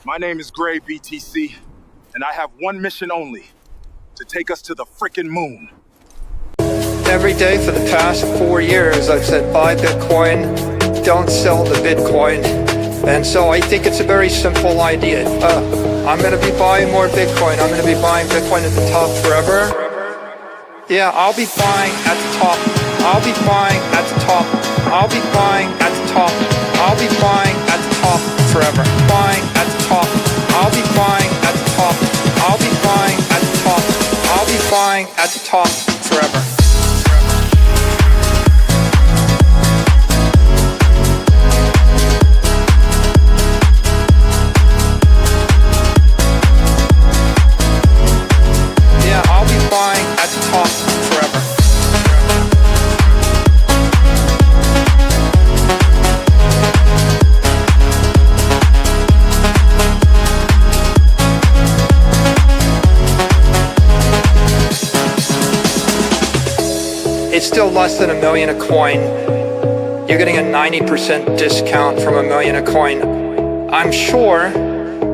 My name is Gray BTC, and I have one mission only, to take us to the frickin' moon. Every day for the past 4 years, I've said buy Bitcoin, don't sell the Bitcoin. And so I think it's a very simple idea. I'm going to be buying more Bitcoin. I'm going to be buying Bitcoin at the top forever. Yeah, I'll be buying at the top. I'll be buying at the top. I'll be buying at the top. I'll be buying at the top forever. Buying at the top. I'll be buying at the top. I'll be buying at the top. I'll be buying at the top forever. Yeah, I'll be buying at the top forever. It's still less than $1 million a coin. You're getting a 90% discount from $1 million a coin. I'm sure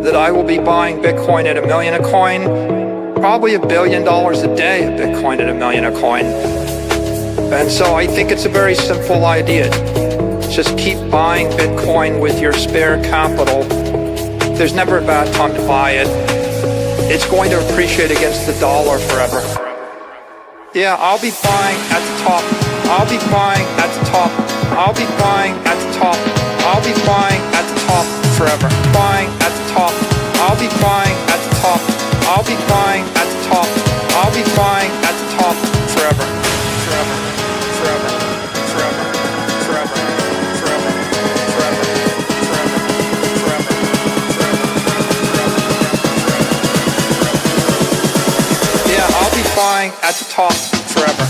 that I will be buying Bitcoin at $1 million a coin, probably $1 billion a day of Bitcoin at $1 million a coin. And so I think it's a very simple idea. Just keep buying Bitcoin with your spare capital. There's never a bad time to buy it. It's going to appreciate against the dollar forever. Yeah, I'll be buying at the top. I'll be buying at the top. I'll be buying at the top. I'll be buying at the top forever. Buying at the top. I'll be buying at the top. I'll be buying at the top. I'll be buying at the top forever. Forever. Forever. Forever. Forever. Forever. Forever. Forever. Forever. Forever. Yeah, I'll be buying at the top forever.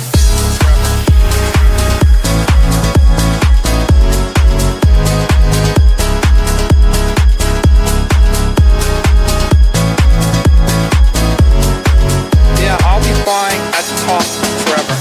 Yeah, I'll be buying at the top forever.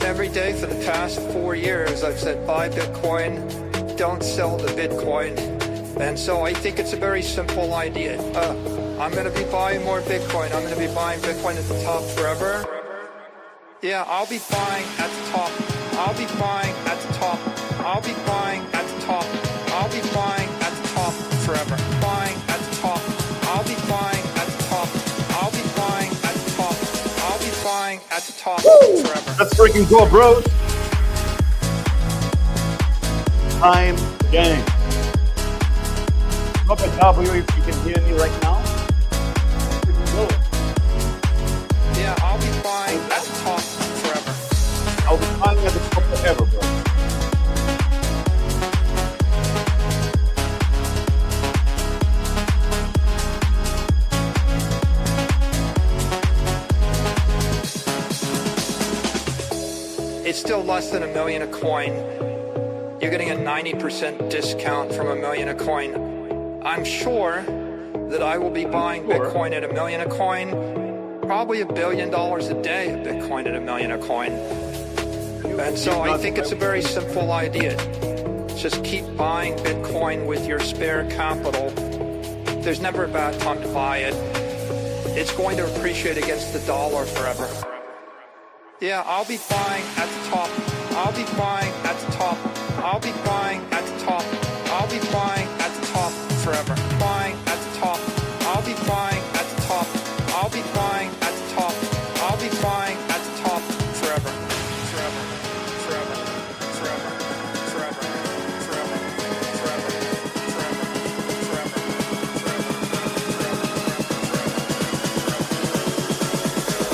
Every day for the past 4 years, I've said buy Bitcoin, don't sell the Bitcoin. And so I think it's a very simple idea. I'm going to be buying more Bitcoin. I'm going to be buying Bitcoin at the top forever. Yeah, I'll be buying at the top. I'll be buying at the top. I'll be buying at the top. I'll be buying at the top forever. Buying at the top. I'll be buying at the top. I'll be buying at the top. I'll be buying at the top forever. Let's freaking go, bro. Time game. Drop a W if you can hear me right now. Freaking go. Yeah, I'll be buying at the top forever. I'll be buying at the top forever, bro. It's still less than $1 million a coin. You're getting a 90% discount from $1 million a coin. I'm sure that I will be buying Bitcoin at $1 million a coin, probably $1 billion a day of Bitcoin at $1 million a coin. And so I think it's a very simple idea. Just keep buying Bitcoin with your spare capital. There's never a bad time to buy it. It's going to appreciate against the dollar forever. Yeah, I'll be buying at the top. I'll be buying at the top. I'll be buying at the top. I'll be buying at the top forever. Buying at the top. I'll be buying at the top. I'll be buying at the top. I'll be buying at the top forever. Forever. Forever. Forever. Forever. Forever. Forever. Forever. Forever.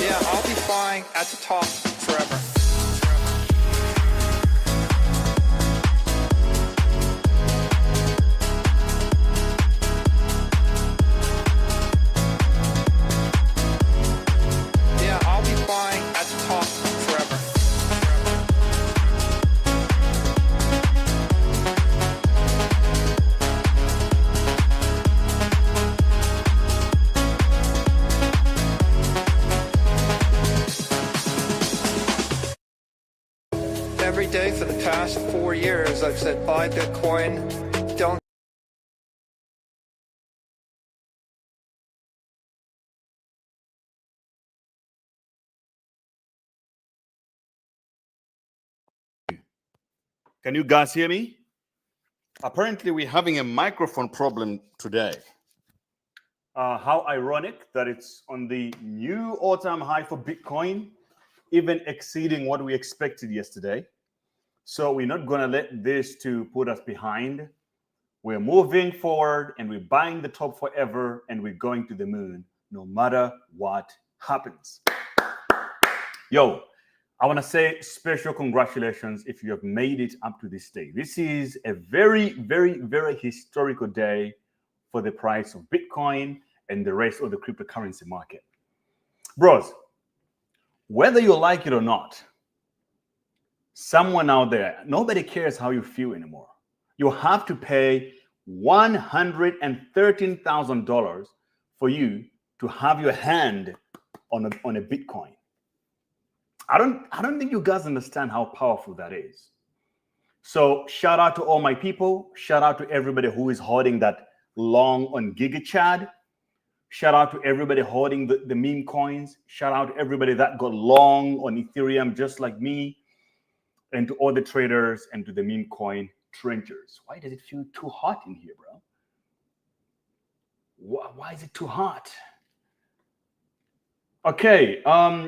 Yeah, I'll be buying at the top forever. Every day for the past 4 years, I've said buy Bitcoin, don't. Can you guys hear me? Apparently, we're having a microphone problem today. How ironic that it's on the new all-time high for Bitcoin, even exceeding what we expected yesterday. So we're not going to let this to put us behind. We're moving forward and we're buying the top forever and we're going to the moon no matter what happens. Yo, I want to say special congratulations if you have made it up to this day. This is a very, very, very historical day for the price of Bitcoin and the rest of the cryptocurrency market. Bros, whether you like it or not, someone out there, nobody cares how you feel anymore. You have to pay $113,000 for you to have your hand on a Bitcoin. I don't think you guys understand how powerful that is. So shout out to all my people. Shout out to everybody who is holding that long on GigaChad. Shout out to everybody holding the Memecoins. Shout out to everybody that got long on Ethereum just like me. And to all the traders and to the Memecoin trenchers. Why does it feel too hot in here, bro? Why is it too hot? Okay,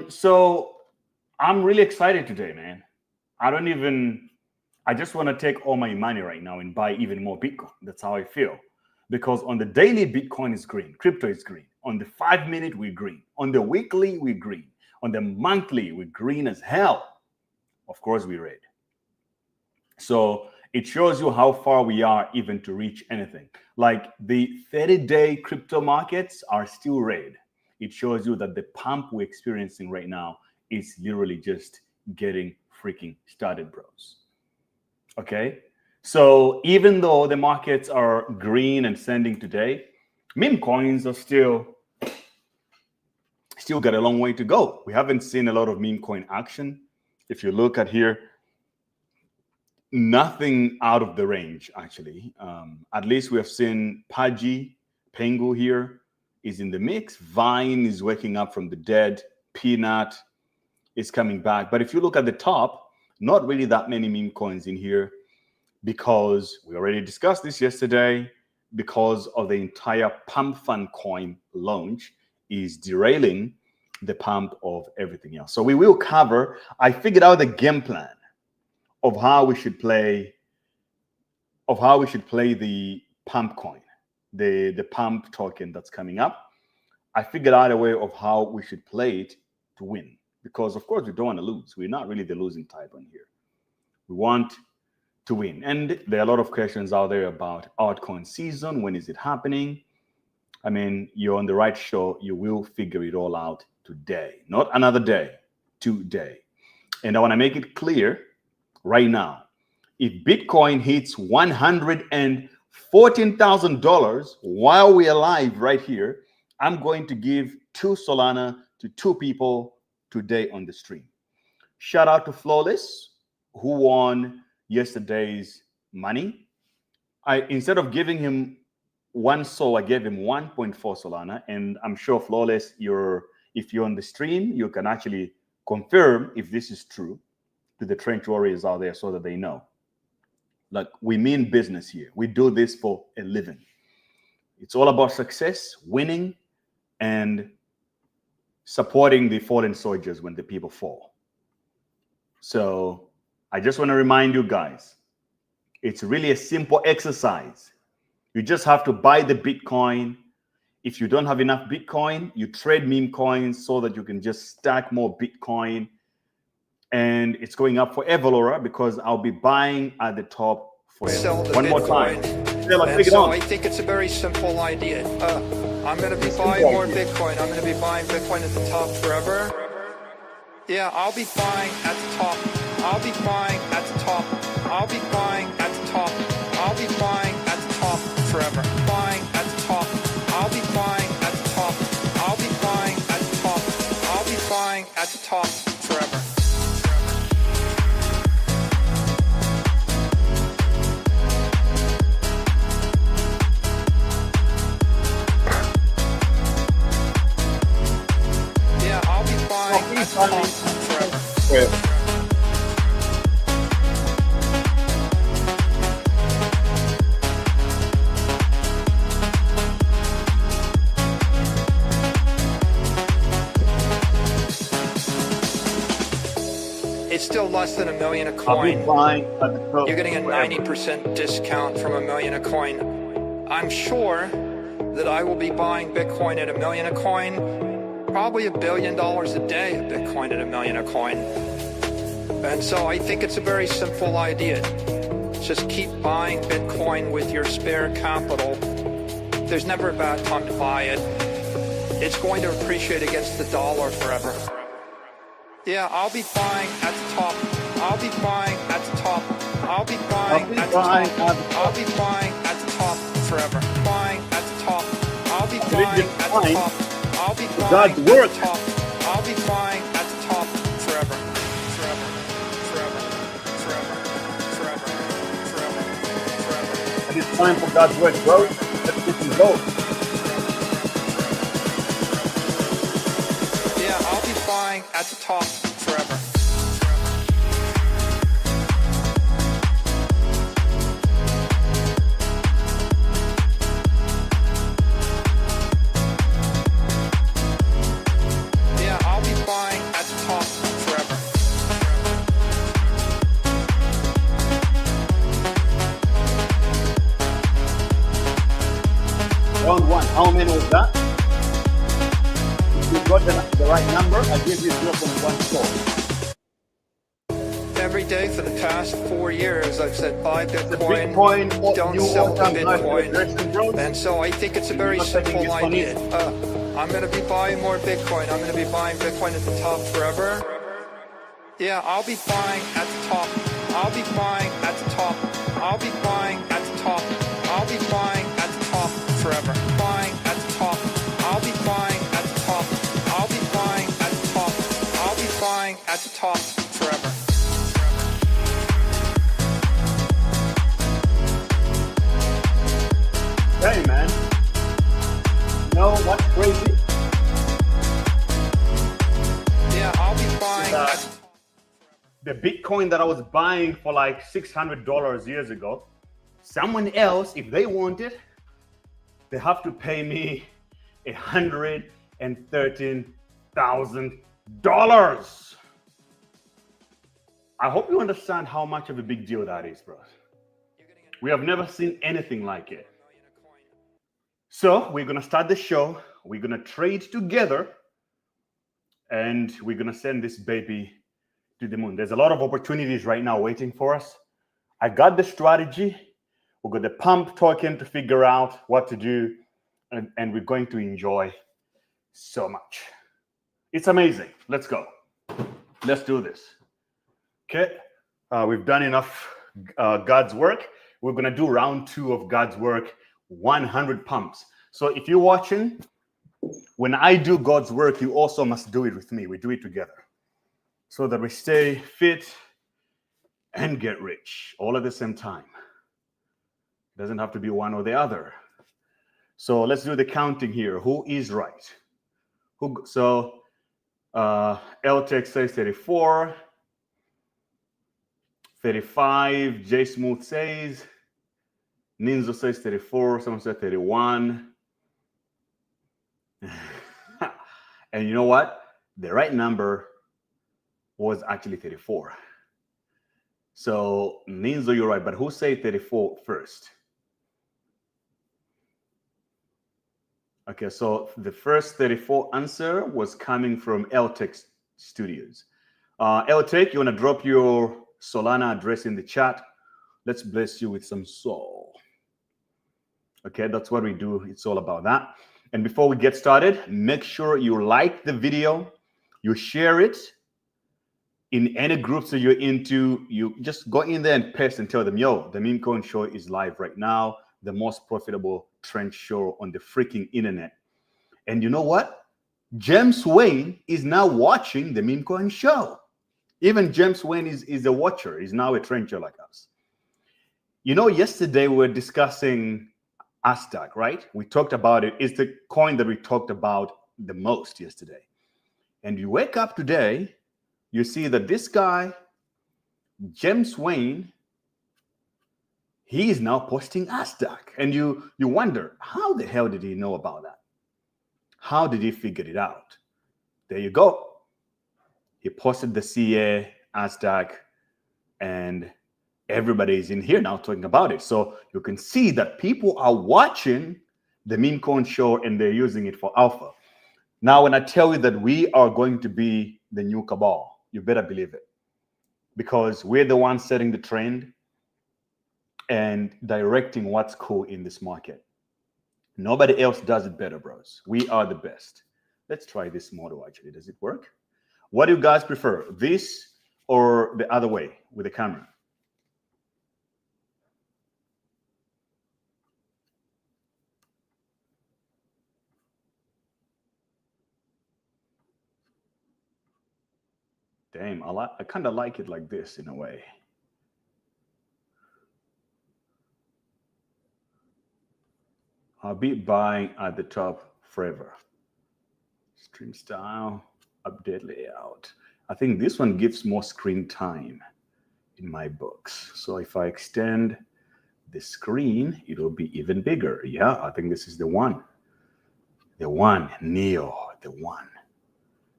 so I'm really excited today, man. I just want to take all my money right now and buy even more Bitcoin. That's how I feel. Because on the daily, Bitcoin is green. Crypto is green. On the 5-minute, we're green. On the weekly, we're green. On the monthly, we're green as hell. Of course, we red. So it shows you how far we are even to reach anything. Like the 30-day crypto markets are still red. It shows you that the pump we're experiencing right now is literally just getting freaking started, bros. Okay? So even though the markets are green and sending today, meme coins are still got a long way to go. We haven't seen a lot of meme coin action. If you look at here, nothing out of the range, actually. At least we have seen Pudgy, Pengu here is in the mix. Vine is waking up from the dead. Peanut is coming back. But if you look at the top, not really that many meme coins in here because we already discussed this yesterday, because of the entire Pump.fun coin launch is derailing the pump of everything else. So we will cover, I figured out the game plan of how we should play the pump coin, the pump token that's coming up. I figured out a way of how we should play it to win, because of course we don't want to lose. We're not really the losing type on here. We want to win. And there are a lot of questions out there about altcoin season. When is it happening? I mean, you're on the right show. You will figure it all out today, not another day, today. And I want to make it clear right now, if Bitcoin hits $114,000 while we're alive right here, I'm going to give 2 Solana to 2 people today on the stream. Shout out to Flawless, who won yesterday's money. Instead of giving him 1 SOL, I gave him 1.4 Solana. And I'm sure Flawless, if you're on the stream, you can actually confirm if this is true to the trench warriors out there so that they know. Like, we mean business here. We do this for a living. It's all about success, winning, and supporting the fallen soldiers when the people fall. So I just want to remind you guys, it's really a simple exercise. You just have to buy the Bitcoin. If you don't have enough Bitcoin, you trade Memecoins so that you can just stack more Bitcoin. And it's going up forever, Laura, because I'll be buying at the top forever. Sell the One Bitcoin. more time. And so I think it's a very simple idea. I'm going to be buying more Bitcoin. I'm going to be buying Bitcoin at the top forever. Yeah, I'll be buying at the top. I'll be buying at the top. I'll be buying at the top. I'll be buying at the top forever. Buying at the top. I'll be buying at the top. I'll be buying at the top. I'll be buying at the top forever. Yeah, I'll be buying at the top forever. It's still less than $1 million a coin. You're getting a 90% discount from $1 million a coin. I'm sure that I will be buying Bitcoin at $1 million a coin, probably $1 billion a day of Bitcoin at $1 million a coin. And so I think it's a very simple idea. Just keep buying Bitcoin with your spare capital. There's never a bad time to buy it. It's going to appreciate against the dollar forever. Yeah, I'll be buying at the top. I'll be buying at the top. I'll be buying at the top. I'll be buying at the top forever. Buying at the top. I'll be buying at the top. I'll be buying at the top. I'll be buying at the top forever. Forever. Forever. Forever. Forever. Forever. Forever. And it's time for God's work, bro. Let's get some gold. Yeah, I'll be buying at the top forever. Yeah, I'll be buying at the top forever. Round 1. How many was that? If you got the right number, I give you 0.1 score. Every day for the past 4 years, I've said buy Bitcoin, Bitcoin don't sell the Bitcoin. Bitcoin. And so I think it's a very simple idea. I'm going to be buying more Bitcoin. I'm going to be buying Bitcoin at the top forever. Yeah, I'll be buying at the top. I'll be buying at the top. I'll be buying at the top. I'll be buying at the top forever. Buying at the top. I'll be buying at the top. I'll be buying at the top. I'll be buying at the top forever. Hey, man. You know what's crazy? Yeah, I'll be buying at the Bitcoin that I was buying for like $600 years ago, someone else, if they want it, they have to pay me $113,000. I hope you understand how much of a big deal that is, bro. We have never seen anything like it. So we're going to start the show. We're going to trade together. And we're going to send this baby to the moon. There's a lot of opportunities right now waiting for us. I got the strategy. We've got the pump token to figure out what to do. And we're going to enjoy so much. It's amazing. Let's go. Let's do this. Okay. We've done enough God's work. We're going to do round 2 of God's work, 100 pumps. So if you're watching when I do God's work, you also must do it with me. We do it together so that we stay fit and get rich all at the same time. It doesn't have to be one or the other. So let's do the counting here. Who is right? So LTech says 34, 35. J Smooth says. Ninzo says 34. Someone said 31. And you know what? The right number was actually 34. So Ninzo, you're right. But who said 34 first? Okay, so the first 34 answer was coming from LTech Studios. LTech, you want to drop your Solana address in the chat? Let's bless you with some soul. Okay, that's what we do. It's all about that. And before we get started, make sure you like the video, you share it in any groups that you're into. You just go in there and paste and tell them, yo, the Memecoin show is live right now, the most profitable trend show on the freaking internet. And you know what? James Wayne is now watching the Memecoin show. Even James Wayne is a watcher. He's now a trencher like us. You know, yesterday we were discussing Aztec, right? We talked about it. It's the coin that we talked about the most yesterday. And you wake up today, you see that this guy, James Wayne, he is now posting Aztec. And you wonder, how the hell did he know about that? How did he figure it out? There you go. He posted the CA, Aztec, and everybody is in here now talking about it. So you can see that people are watching the Memecoin show and they're using it for alpha. Now, when I tell you that we are going to be the new cabal, you better believe it. Because we're the ones setting the trend and directing what's cool in this market. Nobody else does it better, bros. We are the best. Let's try this model, actually. Does it work? What do you guys prefer? This or the other way with the camera? Damn, I kind of like it like this in a way. I'll be buying at the top forever. Stream style, update layout. I think this one gives more screen time in my books. So if I extend the screen, it'll be even bigger. Yeah, I think this is the one. The one, Neo, the one.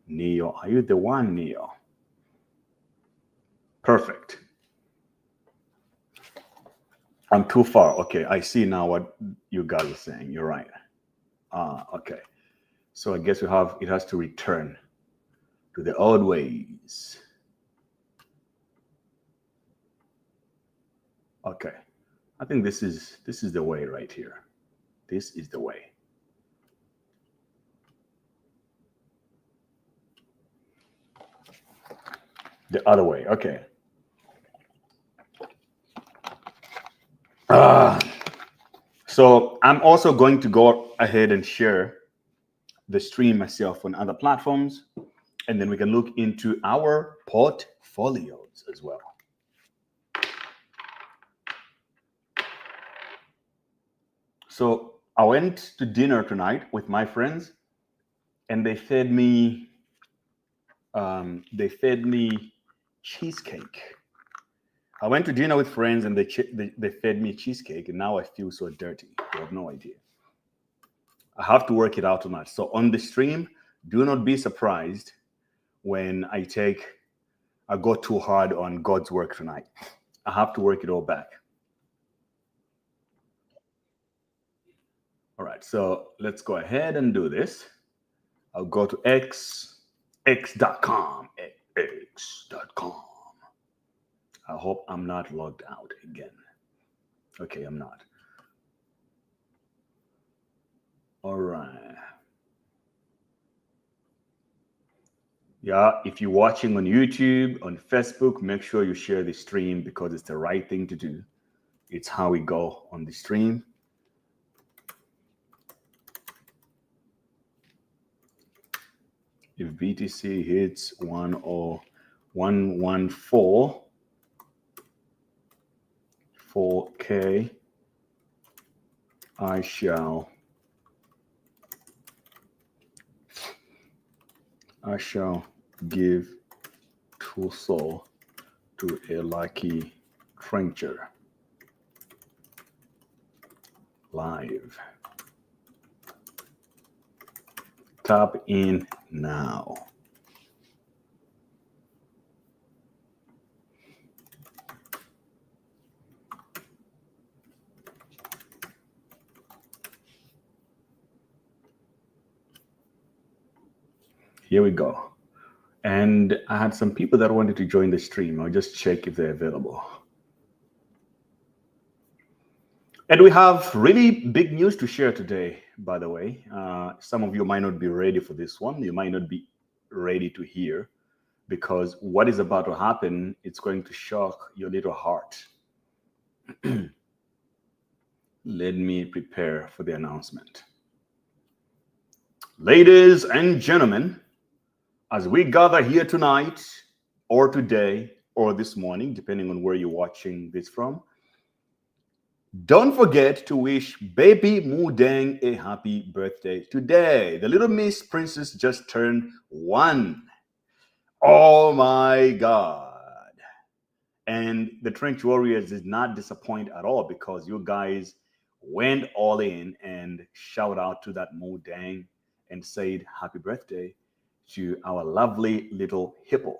Neo, are you the one, Neo? Perfect. I'm too far. Okay, I see now what you guys are saying. You're right. Okay. So I guess it has to return to the old ways. Okay. I think this is the way right here. This is the way. The other way. Okay. So I'm also going to go ahead and share the stream myself on other platforms, and then we can look into our portfolios as well. So I went to dinner tonight with my friends, and they fed me cheesecake. I went to dinner with friends and they fed me cheesecake, and now I feel so dirty. You have no idea. I have to work it out tonight. So on the stream, do not be surprised when I go too hard on God's work tonight. I have to work it all back. All right, so let's go ahead and do this. I'll go to x.com. I hope I'm not logged out again. Okay, I'm not. All right. Yeah, if you're watching on YouTube, on Facebook, make sure you share the stream because it's the right thing to do. It's how we go on the stream. If BTC hits 10114 4K, I shall give Tussle to a lucky trencher live. Tap in now. Here we go. And I had some people that wanted to join the stream. I'll just check if they're available. And we have really big news to share today, by the way. Some of you might not be ready for this one. You might not be ready to hear, because what is about to happen, it's going to shock your little heart. Let me prepare for the announcement. Ladies and gentlemen, as we gather here tonight, or today, or this morning, depending on where you're watching this from, don't forget to wish baby Mudeng a happy birthday today. The little Miss Princess just turned 1. Oh my God. And the Trench Warriors did not disappoint at all, because you guys went all in and shout out to that Mudeng and said happy birthday to our lovely little hippo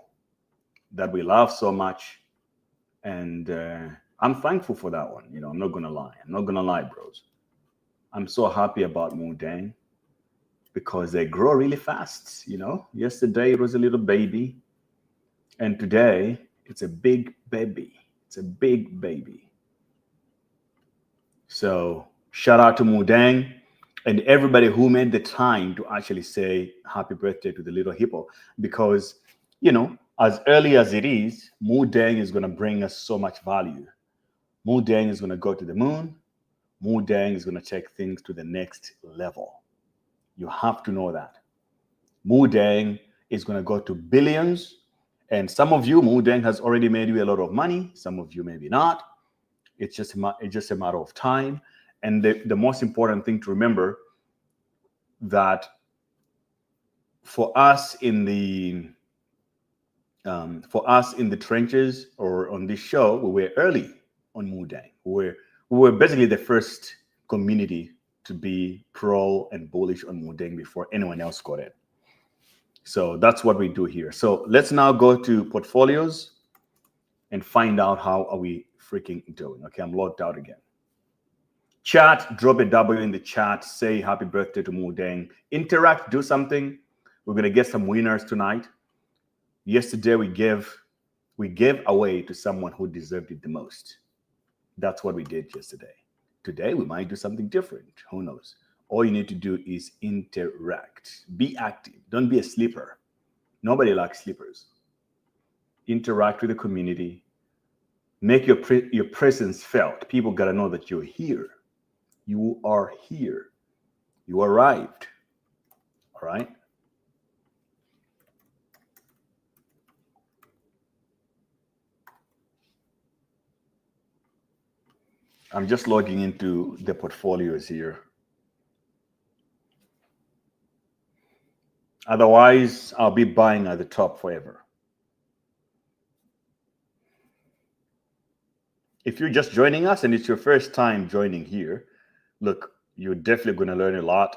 that we love so much. And I'm thankful for that one. You know, I'm not going to lie. I'm not going to lie, bros. I'm so happy about Mudeng, because they grow really fast. You know, yesterday it was a little baby, and today it's a big baby. It's a big baby. So shout out to Mudeng and everybody who made the time to actually say happy birthday to the little hippo, because, you know, as early as it is, Mudeng is going to bring us so much value. Mudeng is going to go to the moon. Mudeng is going to take things to the next level. You have to know that. Mudeng is going to go to billions. And some of you, Mudeng has already made you a lot of money. Some of you maybe not. It's just a matter of time. And the most important thing to remember, that for us in the trenches, or on this show, we were early on Mudeng. We were basically the first community to be pro and bullish on Mudeng before anyone else got it. So that's what we do here. So let's now go to portfolios and find out how are we freaking doing. Okay, I'm logged out again. Chat, drop a W in the chat. Say happy birthday to Mudeng. Interact, do something. We're going to get some winners tonight. Yesterday, we gave away to someone who deserved it the most. That's what we did yesterday. Today, we might do something different. Who knows? All you need to do is interact. Be active. Don't be a sleeper. Nobody likes sleepers. Interact with the community. Make your presence felt. People got to know that you're here. You are here. You arrived. All right? I'm just logging into the portfolios here. Otherwise, I'll be buying at the top forever. If you're just joining us and it's your first time joining here, look, you're definitely going to learn a lot.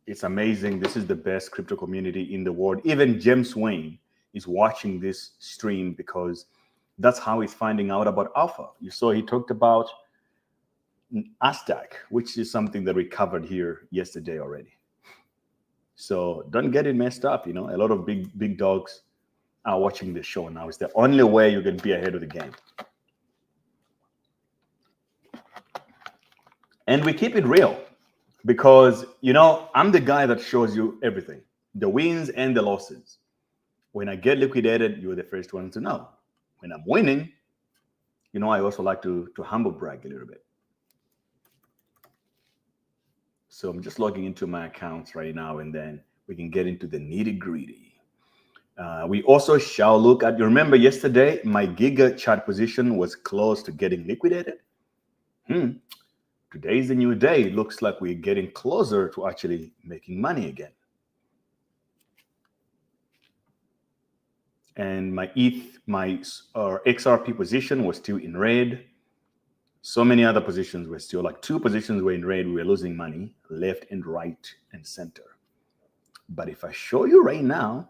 It's amazing. This is the best crypto community in the world. Even James Wayne is watching this stream, because that's how he's finding out about alpha. You saw he talked about Aztec, which is something that we covered here yesterday already. So don't get it messed up. You know, a lot of big dogs are watching this show now. It's the only way you can be ahead of the game. And we keep it real, because, you know, I'm the guy that shows you everything, the wins and the losses. When I get liquidated, you're the first one to know. When I'm winning, you know, I also like to humble brag a little bit. So I'm just logging into my accounts right now, and then we can get into the nitty-gritty. We also shall look at, you remember yesterday, my Giga chart position was close to getting liquidated. Today's a new day. It looks like we're getting closer to actually making money again. And my XRP position was still in red. So many other positions were still, like 2 positions were in red. We were losing money left and right and center. But if I show you right now,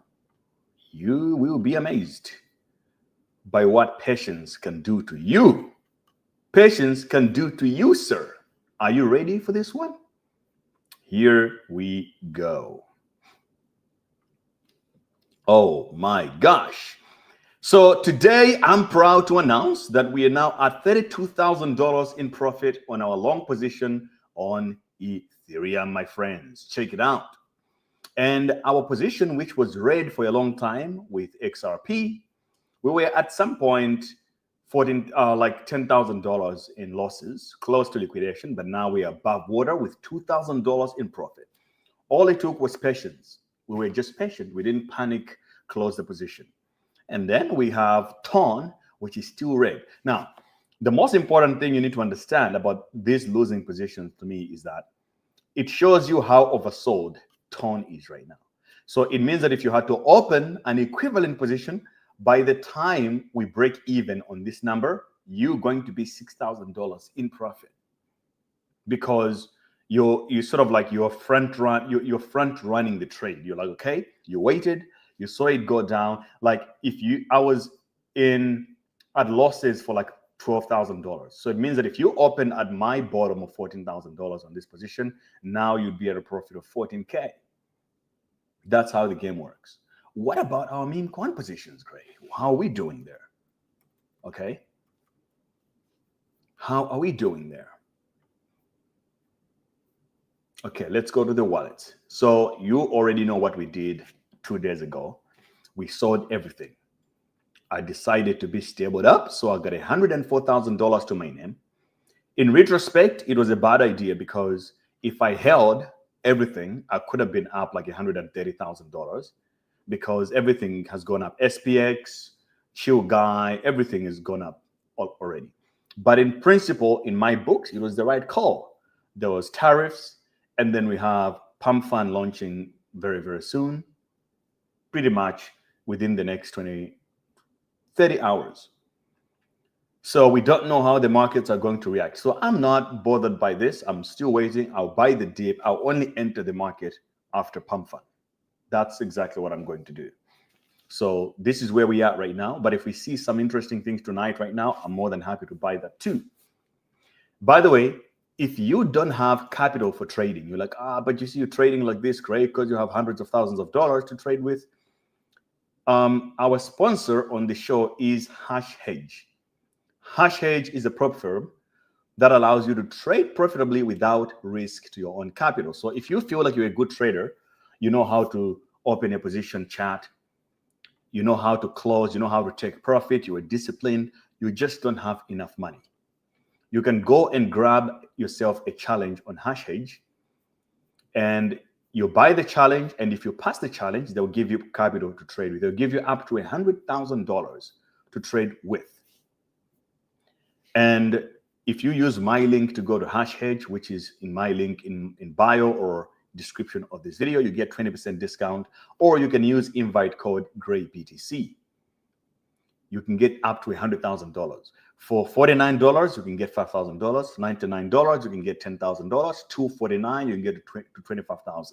you will be amazed by what patience can do to you. Patience can do to you, sir. Are you ready for this one? Here we go. Oh my gosh. So today I'm proud to announce that we are now at $32,000 in profit on our long position on Ethereum, my friends. Check it out. And our position, which was red for a long time with XRP, we were at some point like $10,000 in losses, close to liquidation, but now we are above water with $2,000 in profit. All it took was patience. We were just patient. We didn't panic, close the position. And then we have TON, which is still red. Now, the most important thing you need to understand about these losing positions to me is that it shows you how oversold TON is right now. So it means that if you had to open an equivalent position, by the time we break even on this number, you're going to be $6,000 in profit, because you're sort of like you're front running the trade. You're like, okay, you waited, you saw it go down. Like I was at losses for like $12,000. So it means that if you open at my bottom of $14,000 on this position, now you'd be at a profit of $14K. That's how the game works. What about our Memecoin positions, Gray? How are we doing there? Okay. How are we doing there? Okay, let's go to the wallets. So you already know what we did 2 days ago. We sold everything. I decided to be stabled up, so I got $104,000 to my name. In retrospect, it was a bad idea, because if I held everything, I could have been up like $130,000, because everything has gone up. SPX, Chill Guy, everything has gone up already. But in principle, in my books, it was the right call. There was tariffs, and then we have Pump.fun launching very, very soon, pretty much within the next 30 hours. So we don't know how the markets are going to react. So I'm not bothered by this. I'm still waiting. I'll buy the dip. I'll only enter the market after Pump.fun. That's exactly what I'm going to do. So this is where we are right now. But if we see some interesting things tonight right now, I'm more than happy to buy that too. By the way, if you don't have capital for trading, you're like, but you see you're trading like this, great, because you have hundreds of thousands of dollars to trade with. Our sponsor on the show is HashHedge. HashHedge is a prop firm that allows you to trade profitably without risk to your own capital. So if you feel like you're a good trader, you know how to open a position chart, you know how to close, you know how to take profit, you are disciplined, you just don't have enough money. You can go and grab yourself a challenge on HashHedge, and you buy the challenge, and if you pass the challenge, they'll give you capital to trade with. They'll give you up to $100,000 to trade with. And if you use my link to go to HashHedge, which is in my link in bio or description of this video, you get 20% discount, or you can use invite code GRAYBTC. You can get up to $100,000. For $49, you can get $5,000. $99, you can get $10,000. $249, you can get to $25,000.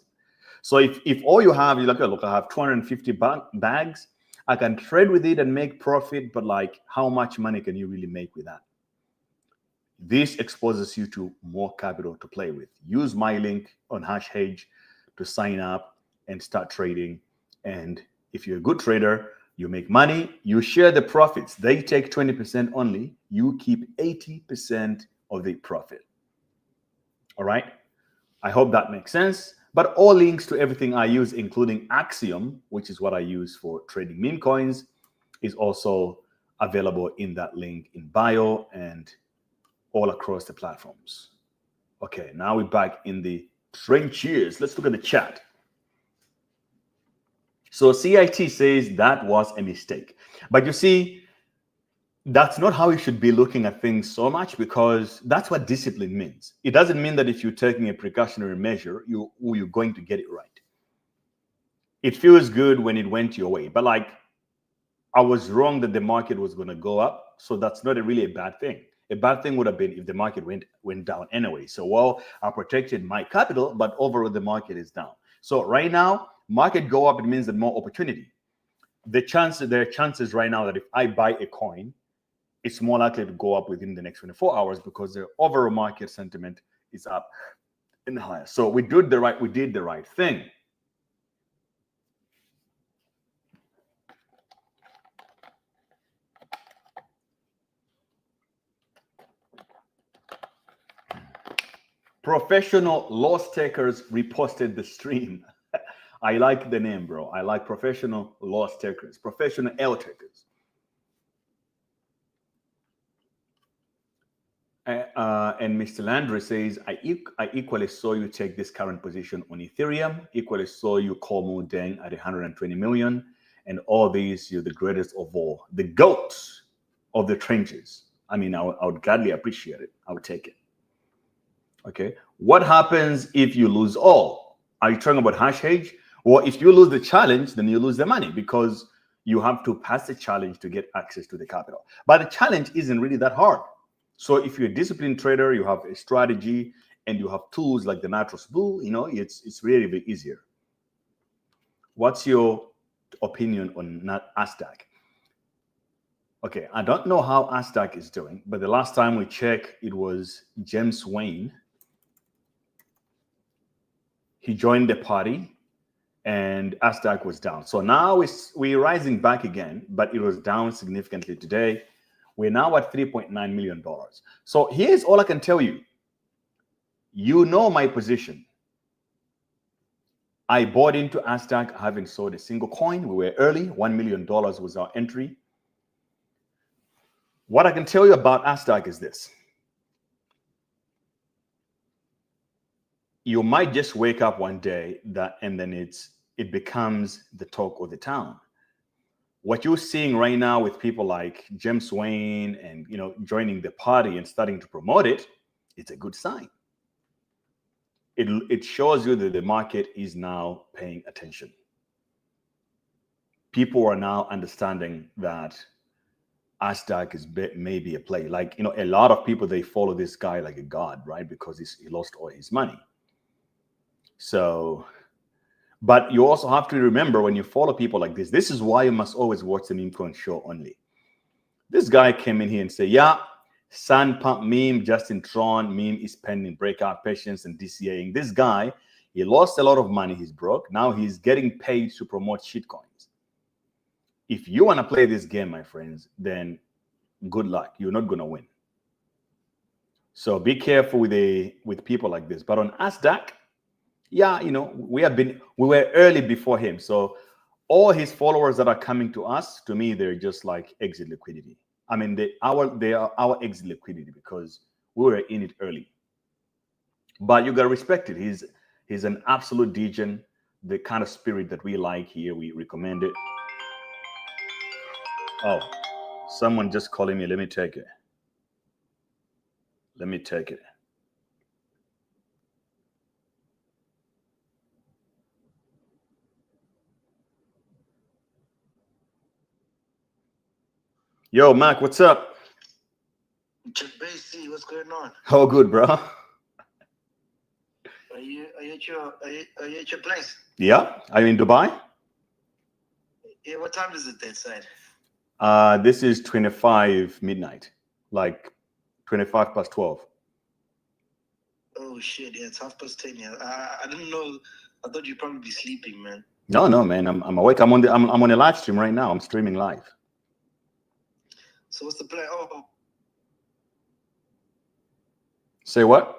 So if all you have, you're like, oh, look, I have 250 bags, I can trade with it and make profit, but like, how much money can you really make with that? This exposes you to more capital to play with. Use my link on HashHedge to sign up and start trading. And if you're a good trader, you make money, you share the profits. They take 20% only. You keep 80% of the profit. All right. I hope that makes sense. But all links to everything I use, including Axiom, which is what I use for trading Memecoins, is also available in that link in bio and all across the platforms. Okay, now we're back in the trenches. Let's look at the chat. So CIT says that was a mistake. But you see, that's not how you should be looking at things so much, because that's what discipline means. It doesn't mean that if you're taking a precautionary measure, you're going to get it right. It feels good when it went your way, but like, I was wrong that the market was going to go up, so that's not really a bad thing. A bad thing would have been if the market went down anyway. So, well, I protected my capital, but overall the market is down. So right now, market go up, it means that more opportunity. There are chances right now that if I buy a coin, it's more likely to go up within the next 24 hours because the overall market sentiment is up and higher. So we did the right thing. Professional loss takers reposted the stream. I like the name, bro. I like professional loss takers, professional L takers. And Mr. Landry says, I equally saw you take this current position on Ethereum, equally saw you call Mo Deng at 120 million, and all these, you're the greatest of all, the GOAT of the trenches. I mean, I would gladly appreciate it. I would take it. Okay. What happens if you lose all? Are you talking about hash hedge? Well, if you lose the challenge, then you lose the money because you have to pass the challenge to get access to the capital. But the challenge isn't really that hard. So if you're a disciplined trader, you have a strategy and you have tools like the Nitros Bull, it's really a bit easier. What's your opinion on Nasdaq? Okay, I don't know how Nasdaq is doing, but the last time we checked, it was James Wayne. He joined the party and Nasdaq was down. So now we're rising back again, but it was down significantly today. We're now at $3.9 million. So here's all I can tell you. You know my position. I bought into Nasdaq, having sold a single coin. We were early. $1 million was our entry. What I can tell you about Nasdaq is this. You might just wake up one day and then it becomes the talk of the town. What you're seeing right now with people like James Wayne and joining the party and starting to promote it, it's a good sign. It shows you that the market is now paying attention. People are now understanding that Nasdaq is maybe a play. Like, a lot of people, they follow this guy like a god, right? Because he lost all his money. So, but you also have to remember when you follow people like this is why you must always watch the Memecoin show only. This guy came in here and said, yeah, Sun Pump meme, Justin Tron meme is pending breakout patience and DCAing. This guy, he lost a lot of money. He's broke. Now he's getting paid to promote shitcoins. If you want to play this game, my friends, then good luck. You're not going to win. So be careful with people like this. But on Nasdaq, yeah, we were early before him. So all his followers that are coming to us, to me, they're just like exit liquidity. I mean, they are our exit liquidity because we were in it early. But you got to respect it. He's an absolute degen, the kind of spirit that we like here. We recommend it. Oh, someone just calling me. Let me take it. Yo, Mac, what's up? JBC, what's going on? Oh, good, bro. Are you at your place? Yeah, are you in Dubai? Yeah, what time is it that side? This is 25 midnight, like 25 past 12. Oh shit, yeah, it's 10:30. Yeah. I didn't know. I thought you'd probably be sleeping, man. No, man, I'm awake. I'm on a live stream right now. I'm streaming live. So what's the plan? Oh. Say what?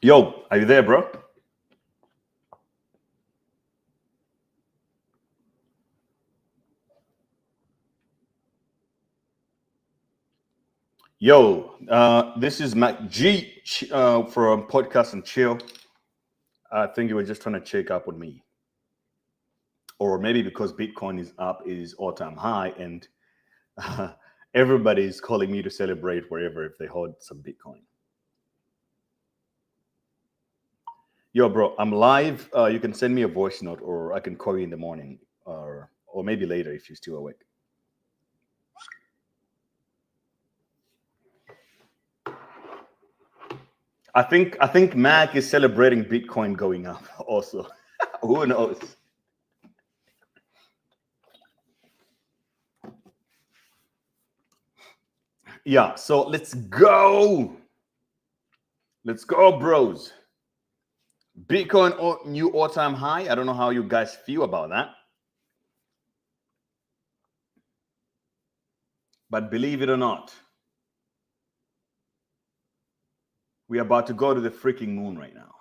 Yo, are you there, bro? Yo, this is Mac G from Podcast and Chill. I think you were just trying to check up on me. Or maybe because Bitcoin is up, is all-time high, and everybody's calling me to celebrate wherever if they hold some Bitcoin. Yo, bro, I'm live. You can send me a voice note, or I can call you in the morning, or maybe later if you're still awake. I think Mac is celebrating Bitcoin going up also. Who knows? Yeah, so let's go. Let's go, bros. Bitcoin new all-time high. I don't know how you guys feel about that. But believe it or not, we're about to go to the freaking moon right now.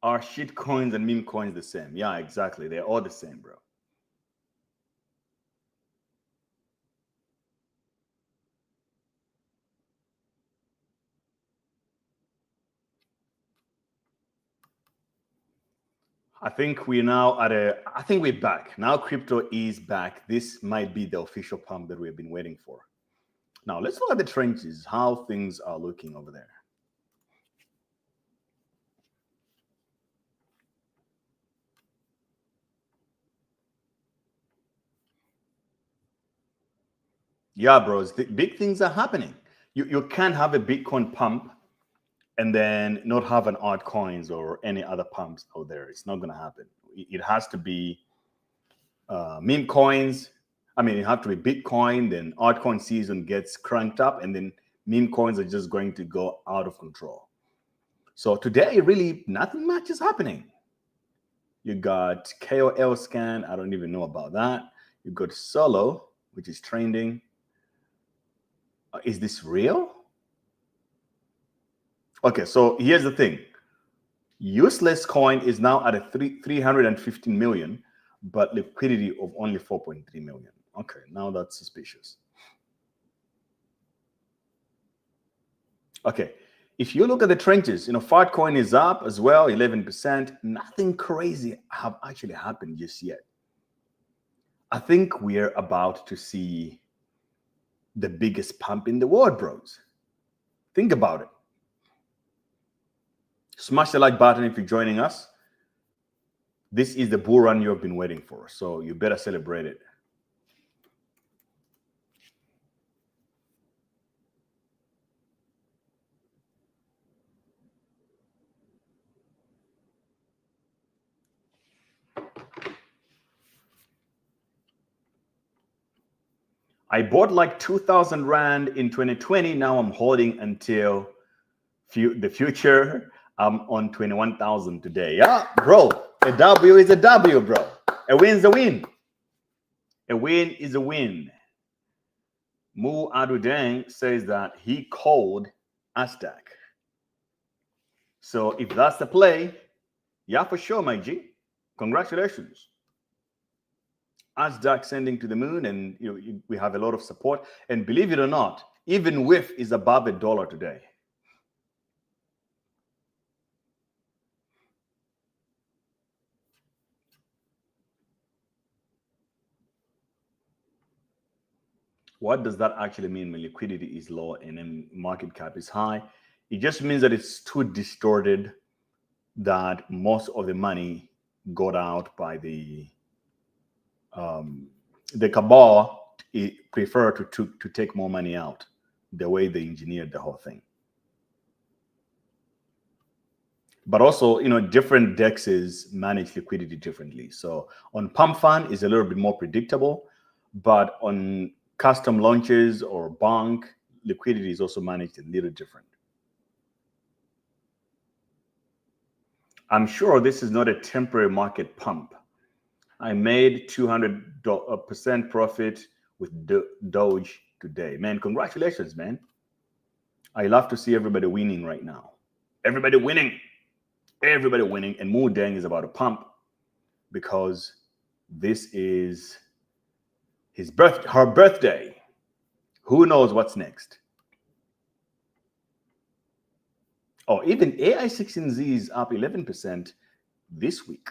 Are shit coins and meme coins the same? Yeah, exactly. They're all the same, bro. I think we're back. Now crypto is back. This might be the official pump that we've been waiting for. Now let's look at the trenches, how things are looking over there. Yeah, bros, the big things are happening. You can't have a Bitcoin pump and then not have an altcoins or any other pumps out there. It's not going to happen. It has to be meme coins. I mean, it has to be Bitcoin. Then altcoin season gets cranked up, and then meme coins are just going to go out of control. So today, really, nothing much is happening. You got KOL scan. I don't even know about that. You got Solo, which is trending. Is this real? Okay, so here's the thing. Useless coin is now at a 315 million, but liquidity of only 4.3 million. Okay, now that's suspicious. Okay, if you look at the trenches, Fart coin is up as well, 11%. Nothing crazy have actually happened just yet. I think we're about to see the biggest pump in the world, bros. Think about it. Smash the like button if you're joining us. This is the bull run you've been waiting for, so you better celebrate it. I bought like 2,000 Rand in 2020. Now I'm holding until the future. I'm on 21,000 today. Yeah, bro. A W is a W, bro. A win's a win. A win is a win. Mu Adudeng says that he called Asdak. So if that's the play, yeah, for sure, my G. Congratulations. Asdak sending to the moon, and we have a lot of support. And believe it or not, even WIF is above $1 today. What does that actually mean when liquidity is low and then market cap is high? It just means that it's too distorted, that most of the money got out by the cabal. Prefer to take more money out, the way they engineered the whole thing. But also, different dexes manage liquidity differently. So on Pump.fun is a little bit more predictable, but on custom launches or bank, liquidity is also managed a little different. I'm sure this is not a temporary market pump. I made 200% profit with Doge today. Man, congratulations, man. I love to see everybody winning right now. Everybody winning. Everybody winning. And Mu Deng is about to pump because this is her birthday. Who knows what's next? Oh, even AI16Z is up 11% this week.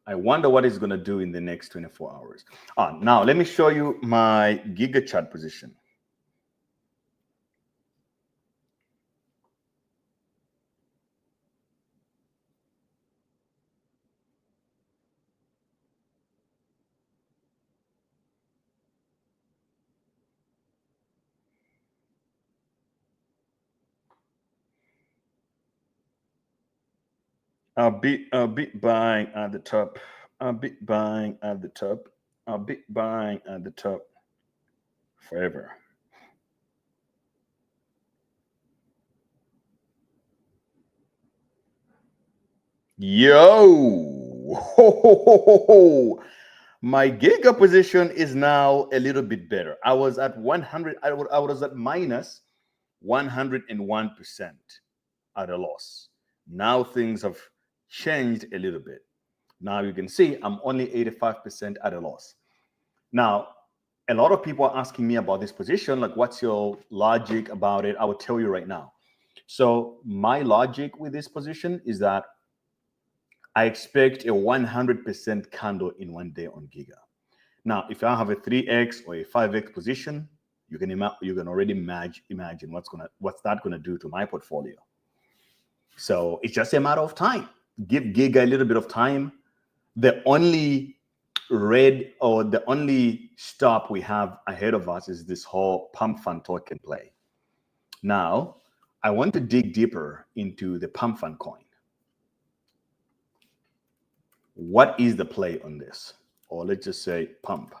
I wonder what it's going to do in the next 24 hours. Now, let me show you my Giga chart position. I'll be buying at the top. I'll be buying at the top. I'll be buying at the top forever. Yo, my Giga position is now a little bit better. I was at 100. I was at minus 101% at a loss. Now things have changed a little bit. Now you can see I'm only 85% at a loss. Now, a lot of people are asking me about this position, like what's your logic about it? I will tell you right now. So my logic with this position is that I expect a 100% candle in 1 day on Giga. Now, if I have a 3x or a 5x position, you can already imagine what's that gonna do to my portfolio. So it's just a matter of time. Give Giga a little bit of time. The only the only stop we have ahead of us is this whole Pump.fun token play. Now, I want to dig deeper into the Pump.fun coin. What is the play on this? Or let's just say pump.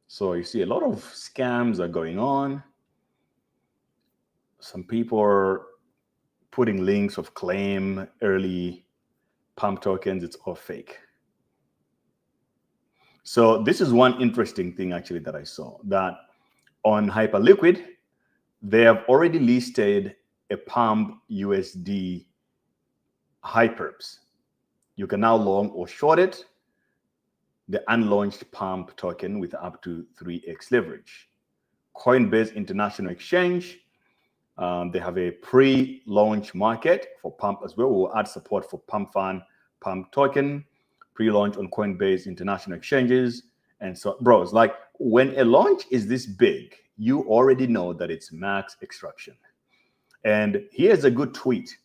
So you see a lot of scams are going on. Some people are putting links of claim early pump tokens. It's all fake. So this is one interesting thing actually that I saw, that on Hyperliquid, they have already listed a Pump USD Hyperps. You can now long or short it, the unlaunched Pump token with up to 3x leverage. Coinbase International Exchange, they have a pre-launch market for Pump as well. We'll add support for Pump.fun, Pump token, pre-launch on Coinbase International Exchanges. And so, bros, like when a launch is this big, you already know that it's max extraction. And here's a good tweet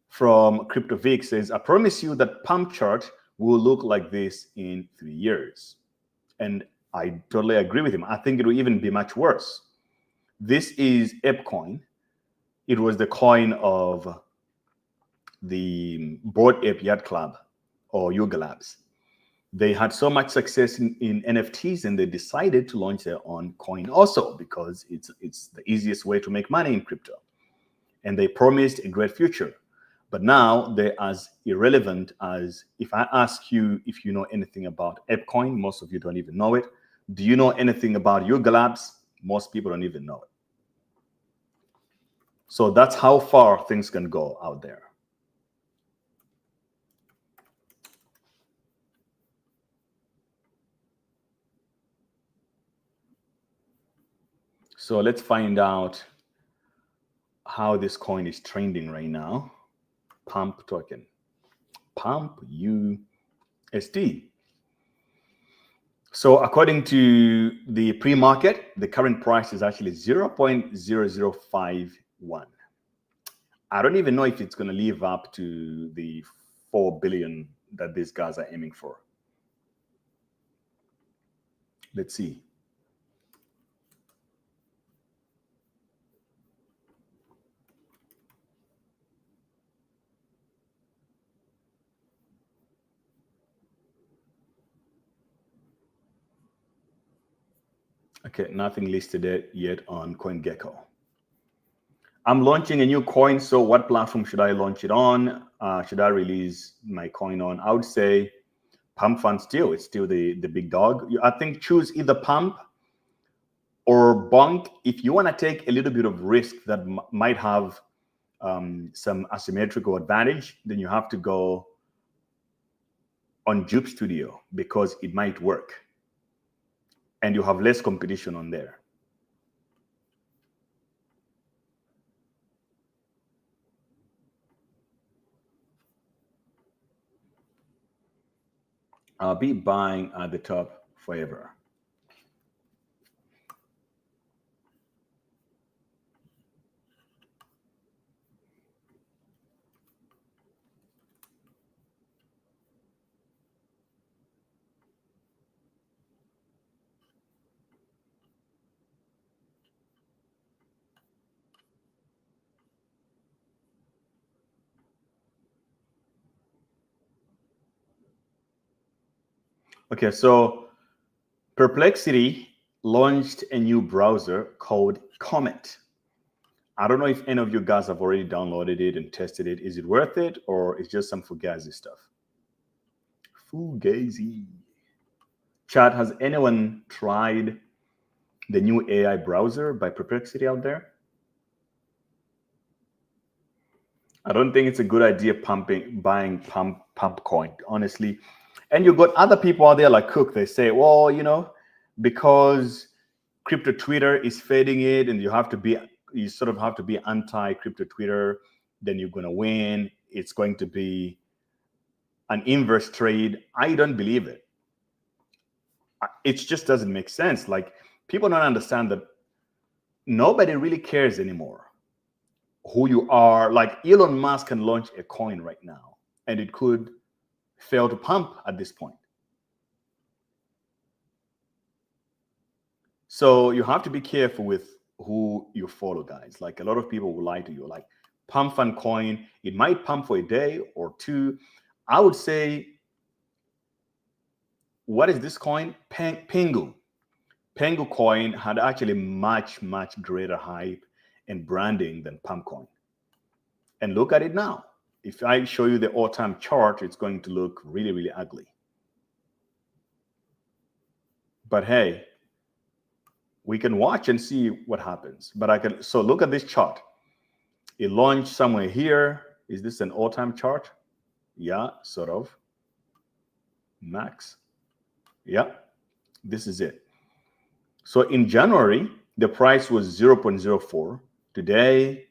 from CryptoVic says, I promise you that Pump chart will look like this in 3 years. And I totally agree with him. I think it will even be much worse. This is Memecoin. It was the coin of the Bored Ape Yacht Club or Yuga Labs. They had so much success in NFTs and they decided to launch their own coin also because it's the easiest way to make money in crypto. And they promised a great future. But now they're as irrelevant as if I ask you if you know anything about Memecoin, most of you don't even know it. Do you know anything about Yuga Labs? Most people don't even know it. So that's how far things can go out there. So let's find out how this coin is trending right now. Pump token, Pump USD. So according to the pre-market, the current price is actually 0.0051. I don't even know if it's going to live up to the 4 billion that these guys are aiming for. Let's see. Okay, nothing listed yet on CoinGecko. I'm launching a new coin, so what platform should I launch it on? Should I release my coin on? I would say Pump.fun still. It's still the big dog. I think choose either Pump or bunk, if you want to take a little bit of risk that might have some asymmetrical advantage, then you have to go on Jupe Studio because it might work and you have less competition on there. I'll be buying at the top forever. Okay, so Perplexity launched a new browser called Comet. I don't know if any of you guys have already downloaded it and tested it. Is it worth it, or it's just some fugazi stuff? Fugazi. Chat, has anyone tried the new AI browser by Perplexity out there? I don't think it's a good idea buying pump coin, honestly. And you've got other people out there like Cook. They say, well, you know, because crypto Twitter is fading it, and you sort of have to be anti-crypto Twitter, then you're going to win. It's going to be an inverse trade. I don't believe it. It just doesn't make sense. Like, people don't understand that nobody really cares anymore who you are. Like, Elon Musk can launch a coin right now, and it could fail to pump at this point. So you have to be careful with who you follow, guys. Like, a lot of people will lie to you. Like, Pump.fun coin, it might pump for a day or two. I would say, what is this coin? Pengu. Pengu coin had actually much, much greater hype and branding than Pump coin. And look at it now. If I show you the all-time chart, it's going to look really, really ugly. But hey, we can watch and see what happens. But so look at this chart. It launched somewhere here. Is this an all-time chart? Yeah, sort of. Max. Yeah, this is it. So in January, the price was 0.04. Today,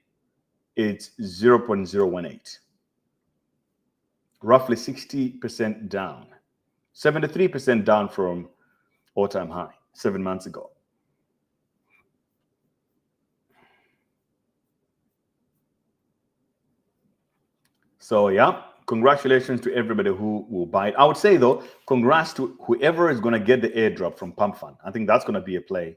it's 0.018. Roughly 60% down. 73% down from all-time high 7 months ago. So yeah, congratulations to everybody who will buy it. I would say though, congrats to whoever is going to get the airdrop from Pump.fun. I think that's going to be a play.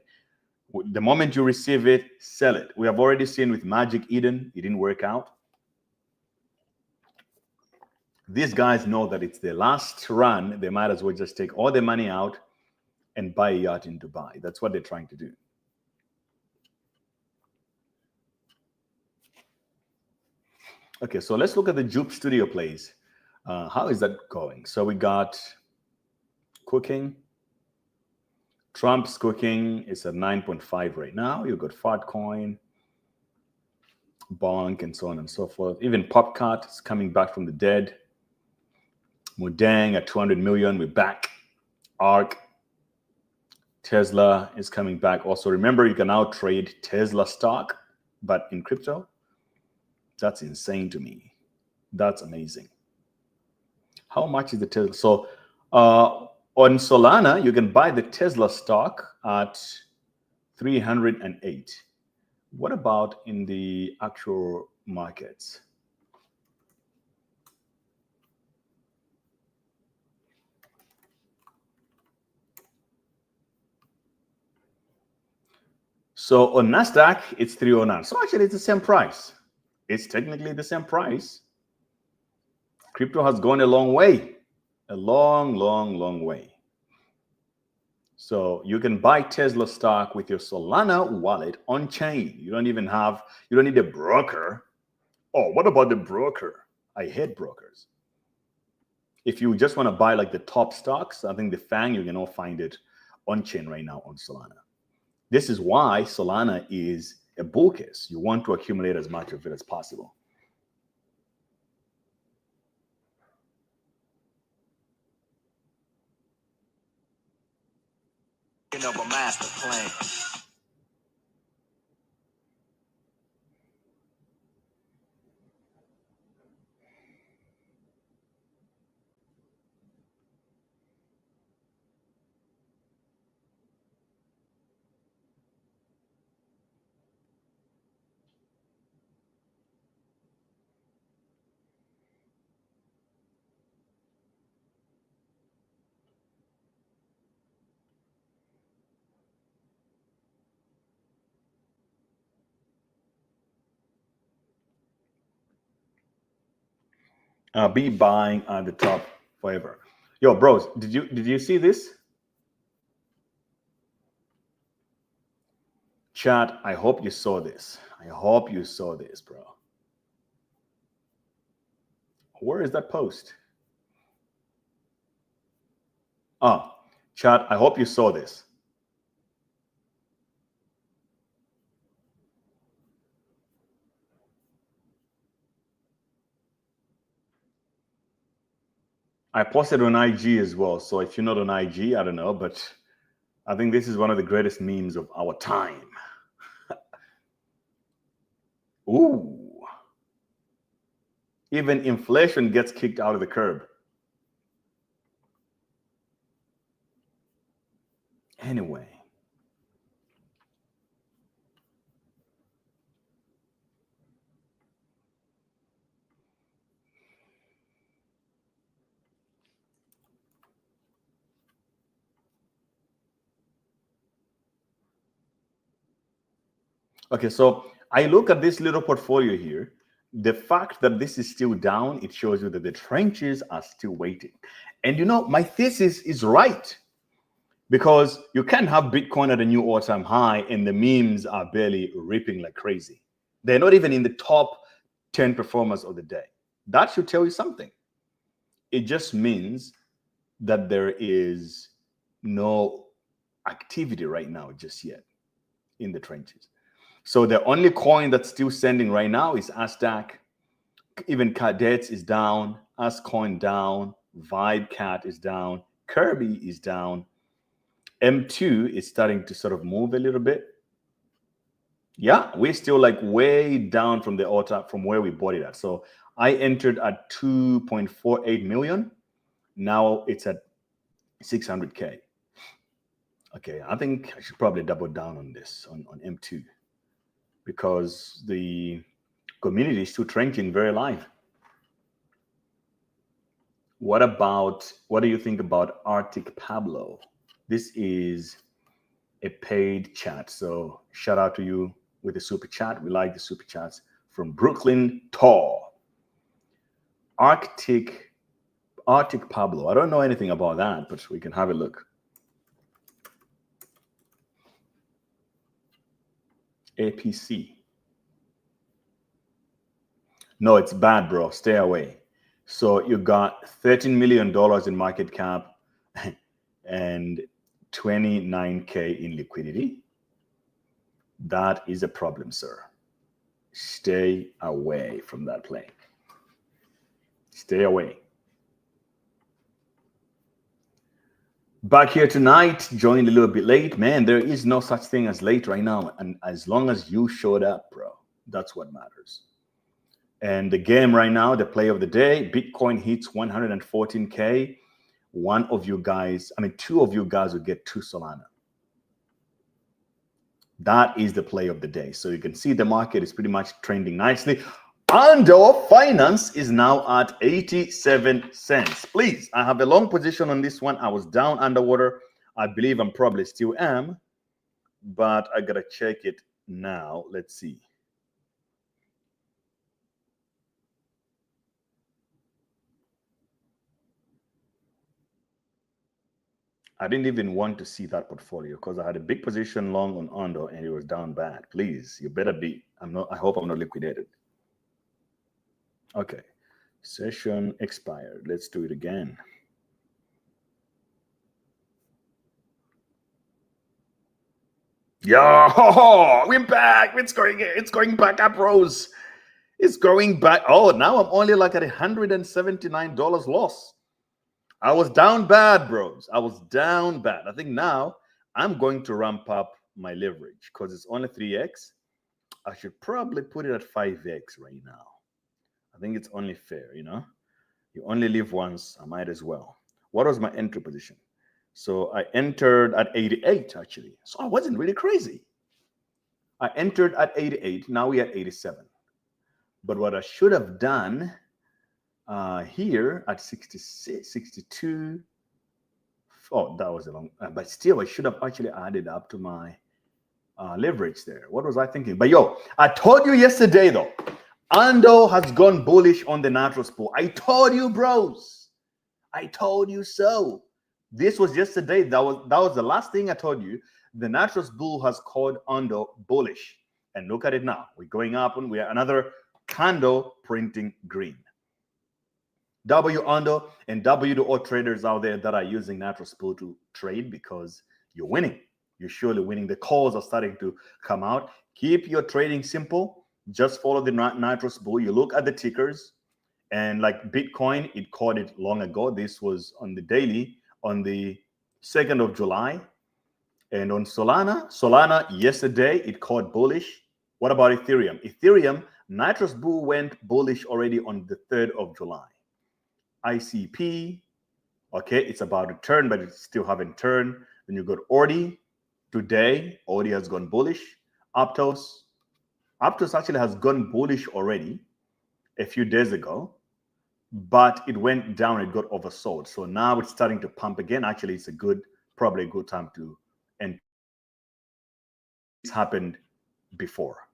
The moment you receive it, sell it. We have already seen with Magic Eden, it didn't work out. These guys know that it's their last run. They might as well just take all their money out and buy a yacht in Dubai. That's what they're trying to do. Okay, so let's look at the Jupe Studio plays. How is that going? So we got cooking. Trump's cooking is at 9.5 right now. You've got Fartcoin, Bonk, and so on and so forth. Even Popcat is coming back from the dead. Mudang at 200 million. We're back. ARK. Tesla is coming back. Also, remember, you can now trade Tesla stock, but in crypto. That's insane to me. That's amazing. How much is the Tesla? So on Solana, you can buy the Tesla stock at 308. What about in the actual markets? So on NASDAQ, it's 309. So actually, it's the same price. It's technically the same price. Crypto has gone a long way, a long, long, long way. So you can buy Tesla stock with your Solana wallet on chain. You don't need a broker. Oh, what about the broker? I hate brokers. If you just want to buy like the top stocks, I think the FANG, you can all find it on chain right now on Solana. This is why Solana is a bull case. You want to accumulate as much of it as possible. Of a master plan. Be buying at the top forever. Yo, bros, did you see this? Chat, I hope you saw this. I hope you saw this, bro. Where is that post? Oh, chat, I hope you saw this. I posted on IG as well. So if you're not on IG, I don't know, but I think this is one of the greatest memes of our time. Ooh. Even inflation gets kicked out of the curb. Anyway. Okay, so I look at this little portfolio here. The fact that this is still down, it shows you that the trenches are still waiting. And you know, my thesis is right, because you can't have Bitcoin at a new all-time high and the memes are barely ripping like crazy. They're not even in the top 10 performers of the day. That should tell you something. It just means that there is no activity right now just yet in the trenches. So the only coin that's still sending right now is Aztec. Even Cadets is down. Ascoin down. VibeCat is down. Kirby is down. M2 is starting to sort of move a little bit. Yeah, we're still like way down from the altar from where we bought it at. So I entered at 2.48 million. Now it's at 600K. Okay, I think I should probably double down on this on M2, because the community is still trenching very live. What do you think about Arctic Pablo? This is a paid chat. So shout out to you with the super chat. We like the super chats from Brooklyn Tall. Arctic Pablo. I don't know anything about that, but we can have a look. APC. No, it's bad, bro. Stay away. So you got $13 million in market cap and 29K in liquidity. That is a problem, sir. Stay away from that play. Stay away. Back here tonight, joined a little bit late. Man, there is no such thing as late right now. And as long as you showed up, bro, that's what matters. And the game right now, the play of the day, Bitcoin hits 114K. One of you guys, I mean, two of you guys will get 2 Solana. That is the play of the day. So you can see the market is pretty much trending nicely. Ando Finance is now at 87 cents. Please, I have a long position on this one. I was down underwater. I believe I'm probably still am, but I gotta check it now. Let's see. I didn't even want to see that portfolio because I had a big position long on Ondo and it was down bad. Please, you better be. I hope I'm not liquidated. Okay. Session expired. Let's do it again. Yo, we're back. It's going back up, Rose. It's going back. Oh, now I'm only like at $179 loss. I was down bad, bros. I was down bad. I think now I'm going to ramp up my leverage because it's only 3x. I should probably put it at 5x right now. I think it's only fair, you know? You only live once. I might as well. What was my entry position? So I entered at 88, actually. So I wasn't really crazy. I entered at 88. Now we're at 87. But what I should have done here at 66, 62. Oh, that was a long, but still I should have actually added up to my leverage there. What was I thinking? But yo, I told you yesterday though, Ando has gone bullish on the Nitros Bull. I told you, bros. I told you so. This was yesterday. That was the last thing I told you. The Nitros Bull has called Ando bullish. And look at it now. We're going up and we are another candle printing green. W Ando and W to all traders out there that are using Nitros Bull to trade because you're winning. You're surely winning. The calls are starting to come out. Keep your trading simple. Just follow the Nitros Bull. You look at the tickers, and like Bitcoin, it called it long ago. This was on the daily on the 2nd of July. And on Solana yesterday, it called bullish. What about Ethereum? Ethereum, Nitros Bull went bullish already on the 3rd of July. ICP, okay, it's about to turn, but it still haven't turned. Then you got Ordi. Today, Ordi has gone bullish. Aptos actually has gone bullish already a few days ago, but it went down. It got oversold. So now it's starting to pump again. Actually, it's probably a good time to enter. It's happened before.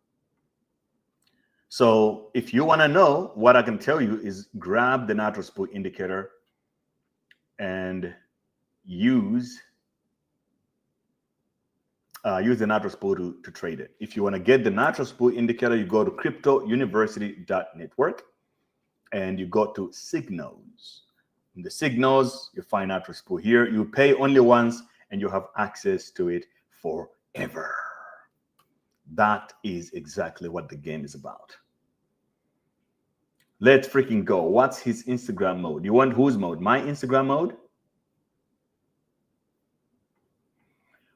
So if you want to know, what I can tell you is grab the Nitros Bull indicator and use the Nitros Bull to trade it. If you want to get the Nitros Bull indicator, you go to cryptouniversity.network and you go to signals. In the signals, you find Nitros Bull here. You pay only once and you have access to it forever. That is exactly what the game is about. Let's freaking go. What's his Instagram mode? You want whose mode? My Instagram mode?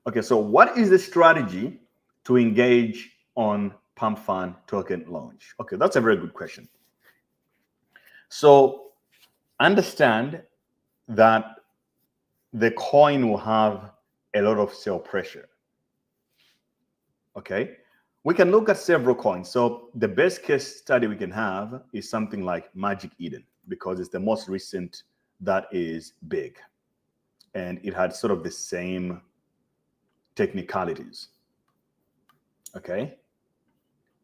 Okay, so what is the strategy to engage on Pump.fun token launch? Okay, that's a very good question. So understand that the coin will have a lot of sell pressure. Okay, we can look at several coins. So the best case study we can have is something like Magic Eden because it's the most recent that is big. And it had sort of the same technicalities. Okay,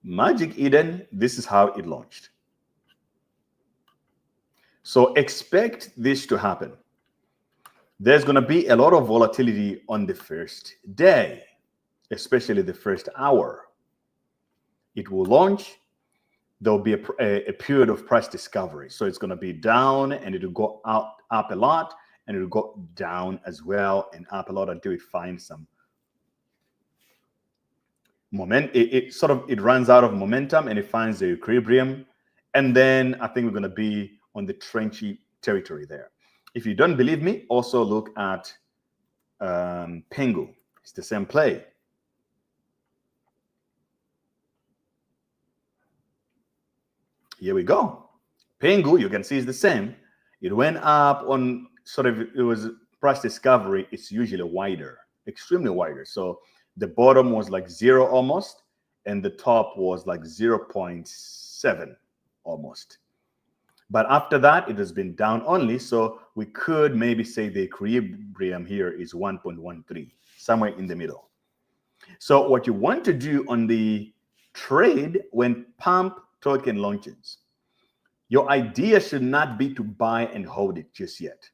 Magic Eden, this is how it launched. So expect this to happen. There's going to be a lot of volatility on the first day, especially the first hour. It will launch. There'll be a period of price discovery. So it's going to be down and it will go up a lot, and it will go down as well and up a lot until it finds some it runs out of momentum and it finds the equilibrium. And then I think we're going to be on the trenchy territory there. If you don't believe me, also look at Pengu. It's the same play. Here we go. Pengu, you can see is the same. It went up on it was price discovery. It's usually wider, extremely wider. So the bottom was like 0 almost, and the top was like 0.7 almost. But after that, it has been down only. So we could maybe say the equilibrium here is 1.13, somewhere in the middle. So what you want to do on the trade when Pump token launches, your idea should not be to buy and hold it just yet.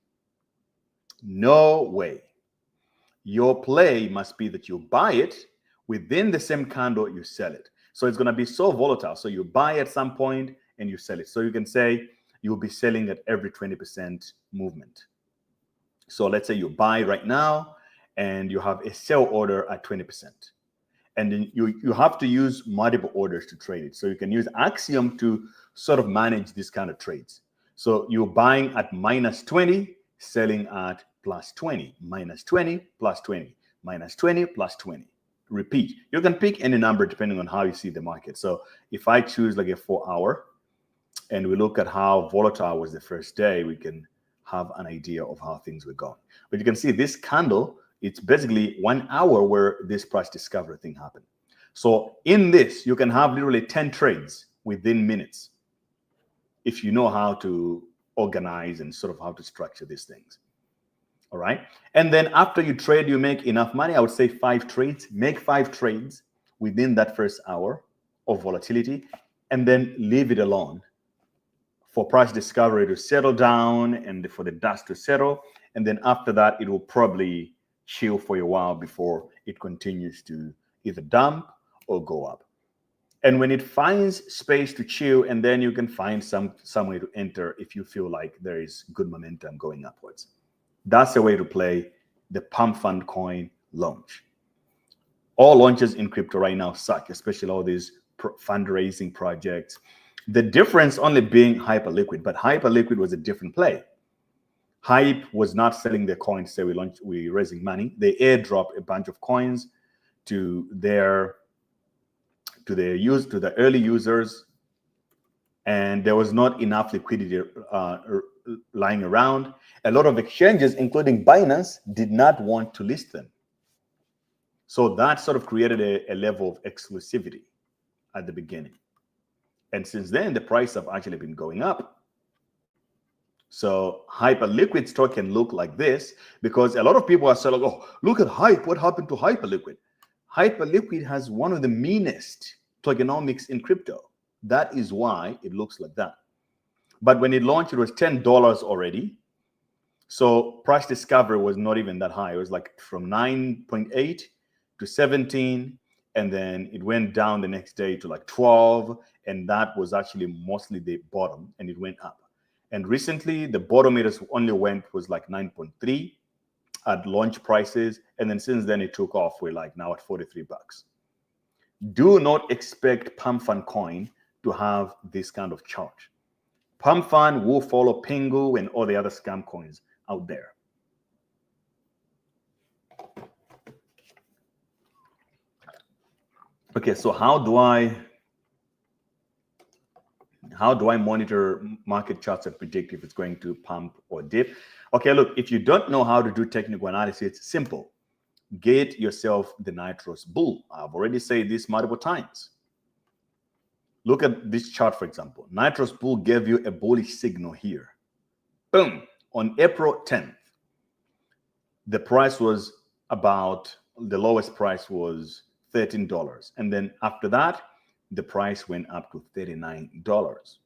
No way. Your play must be that you buy it within the same candle, you sell it. So it's going to be so volatile. So you buy at some point and you sell it. So you can say you'll be selling at every 20% movement. So let's say you buy right now and you have a sell order at 20%. And then you have to use multiple orders to trade it. So you can use Axiom to sort of manage this kind of trades. So you're buying at -20, selling at +20, -20, +20, -20, +20. Repeat. You can pick any number depending on how you see the market. So if I choose like a 4-hour and we look at how volatile was the first day, we can have an idea of how things were going. But you can see this candle, it's basically 1 hour where this price discovery thing happened. So in this, you can have literally 10 trades within minutes if you know how to organize and sort of how to structure these things. All right. And then after you trade, you make enough money. I would say 5 trades. Make 5 trades within that first hour of volatility, and then leave it alone for price discovery to settle down and for the dust to settle. And then after that, it will probably chill for a while before it continues to either dump or go up. And when it finds space to chill, and then you can find some way to enter if you feel like there is good momentum going upwards. That's the way to play the Pump.fun coin launch. All launches in crypto right now suck, especially all these fundraising projects. The difference only being Hyperliquid, but Hyperliquid was a different play. Hype was not selling their coins, say we're raising money. They airdrop a bunch of coins to the early users, and there was not enough liquidity lying around. A lot of exchanges, including Binance, did not want to list them. So that sort of created a level of exclusivity at the beginning. And since then, the price have actually been going up. So Hyperliquid stock can look like this because a lot of people are saying, oh, look at Hype. What happened to Hyperliquid? Hyperliquid has one of the meanest tokenomics in crypto. That is why it looks like that. But when it launched, it was $10 already. So price discovery was not even that high. It was like from 9.8 to 17. And then it went down the next day to like 12. And that was actually mostly the bottom, and it went up. And recently, the bottom it only was like 9.3 at launch prices. And then since then, it took off. We're like now at $43. Do not expect Pump.fun coin to have this kind of charge. Pump.fun will follow Pingu and all the other scam coins out there. Okay, so how do I monitor market charts and predict if it's going to pump or dip? Okay, look, if you don't know how to do technical analysis, it's simple. Get yourself the Nitros Bull. I've already said this multiple times. Look at this chart, for example. Nitros Bull gave you a bullish signal here. Boom. On April 10th, the price was the lowest price was $13. And then after that, the price went up to $39.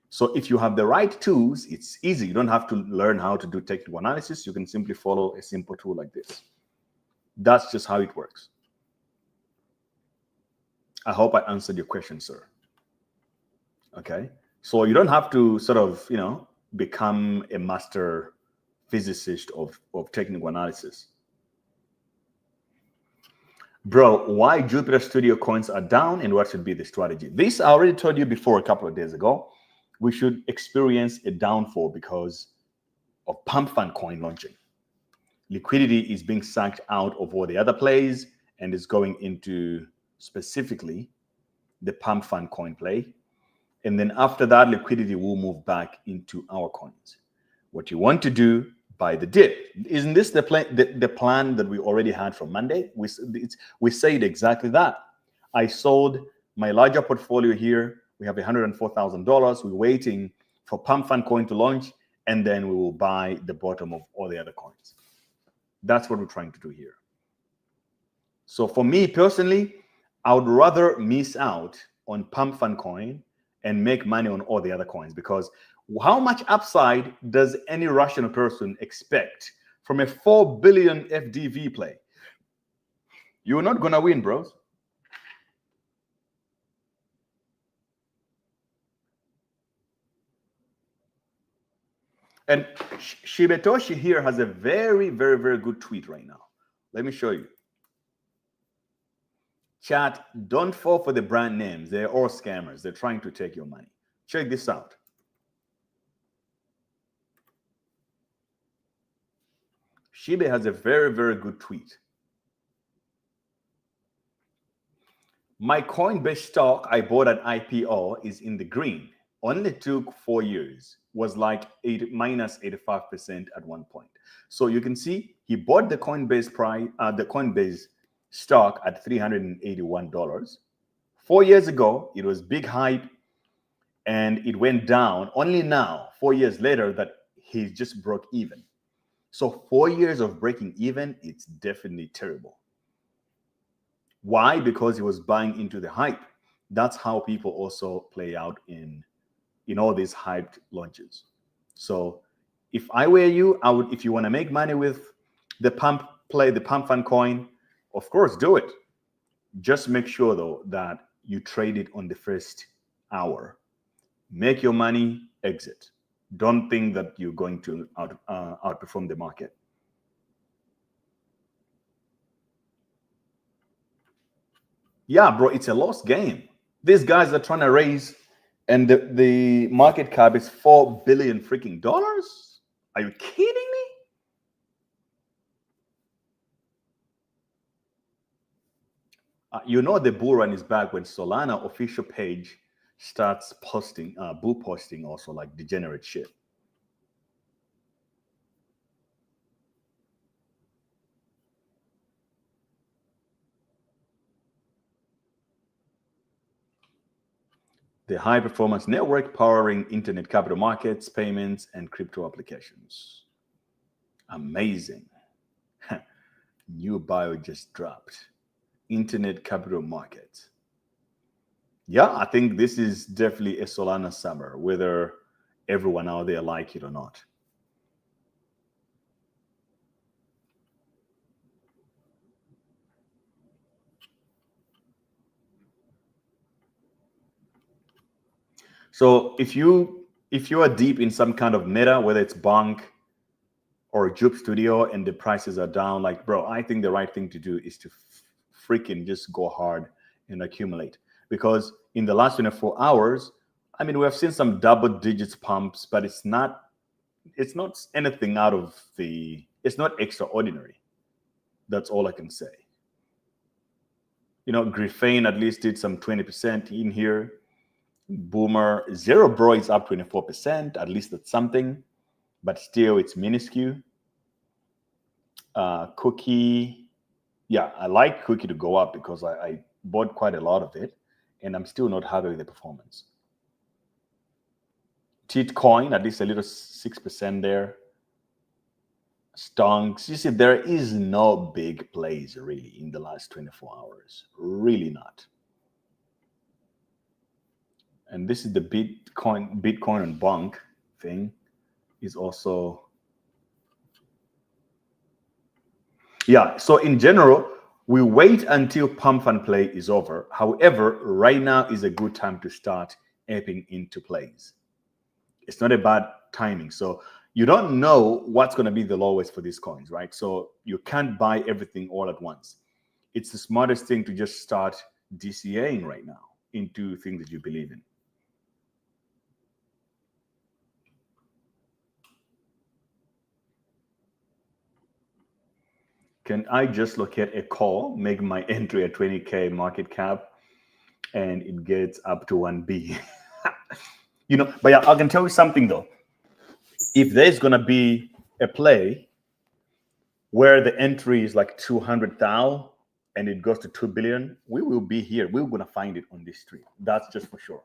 So if you have the right tools, it's easy. You don't have to learn how to do technical analysis. You can simply follow a simple tool like this. That's just how it works. I hope I answered your question, sir. Okay. So you don't have to sort of, become a master physicist of technical analysis. Bro, why Jupiter Studio coins are down and what should be the strategy? This I already told you before a couple of days ago. We should experience a downfall because of Pump.fun coin launching. Liquidity is being sucked out of all the other plays and is going into specifically the Pump.fun coin play. And then after that, liquidity will move back into our coins. What you want to do by the dip, isn't this the plan that we already had from Monday? We said exactly that. I sold my larger portfolio here. We have $104,000. We're waiting for Pump.fun coin to launch, and then we will buy the bottom of all the other coins. That's what we're trying to do here. So for me personally, I would rather miss out on Pump.fun coin and make money on all the other coins, because how much upside does any rational person expect from a 4 billion FDV play? You're not going to win, bros. And Shibetoshi here has a very, very, very good tweet right now. Let me show you. Chat, don't fall for the brand names. They're all scammers. They're trying to take your money. Check this out. Shiba has a very, very good tweet. My Coinbase stock I bought at IPO is in the green. Only took 4 years. Was like minus 85% at one point. So you can see he bought the Coinbase Coinbase stock at $381. 4 years ago, it was big hype and it went down. Only now, 4 years later, that he just broke even. So 4 years of breaking even, it's definitely terrible. Why? Because he was buying into the hype. That's how people also play out in all these hyped launches. So if I were you, I would, if you want to make money with the Pump.fun coin, of course, do it. Just make sure though that you trade it on the first hour. Make your money, exit. Don't think that you're going to outperform the market. Yeah, bro, it's a lost game. These guys are trying to raise, and the market cap is $4 billion freaking dollars. Are you kidding me? You know the bull run is back when Solana official page starts posting, bull posting also like degenerate shit. The high performance network powering internet capital markets, payments, and crypto applications. Amazing. New bio just dropped. Internet capital markets. Yeah, I think this is definitely a Solana summer, whether everyone out there like it or not. So if you are deep in some kind of meta, whether it's Bonk or Jupe Studio, and the prices are down, like, bro, I think the right thing to do is to freaking just go hard and accumulate. Because in the last 24 hours, I mean, we have seen some double digits pumps, but it's not anything out of it's not extraordinary. That's all I can say. You know, Griffane at least did some 20% in here. Boomer, Zero Bro is up 24%. At least that's something, but still it's minuscule. Cookie, yeah, I like Cookie to go up because I bought quite a lot of it, and I'm still not happy with the performance. Titcoin, at least a little 6% there. Stonks, you see, there is no big plays really in the last 24 hours. Really not. And this is the Bitcoin and Bonk thing is also. Yeah, so in general, we wait until pump and play is over. However, right now is a good time to start aping into plays. It's not a bad timing. So you don't know what's going to be the lowest for these coins, right? So you can't buy everything all at once. It's the smartest thing to just start DCAing right now into things that you believe in. Can I just locate a call, make my entry at 20K market cap, and it gets up to 1B? You know, but yeah, I can tell you something though. If there's gonna be a play where the entry is like 200,000 and it goes to 2 billion, we will be here. We're gonna find it on this stream. That's just for sure.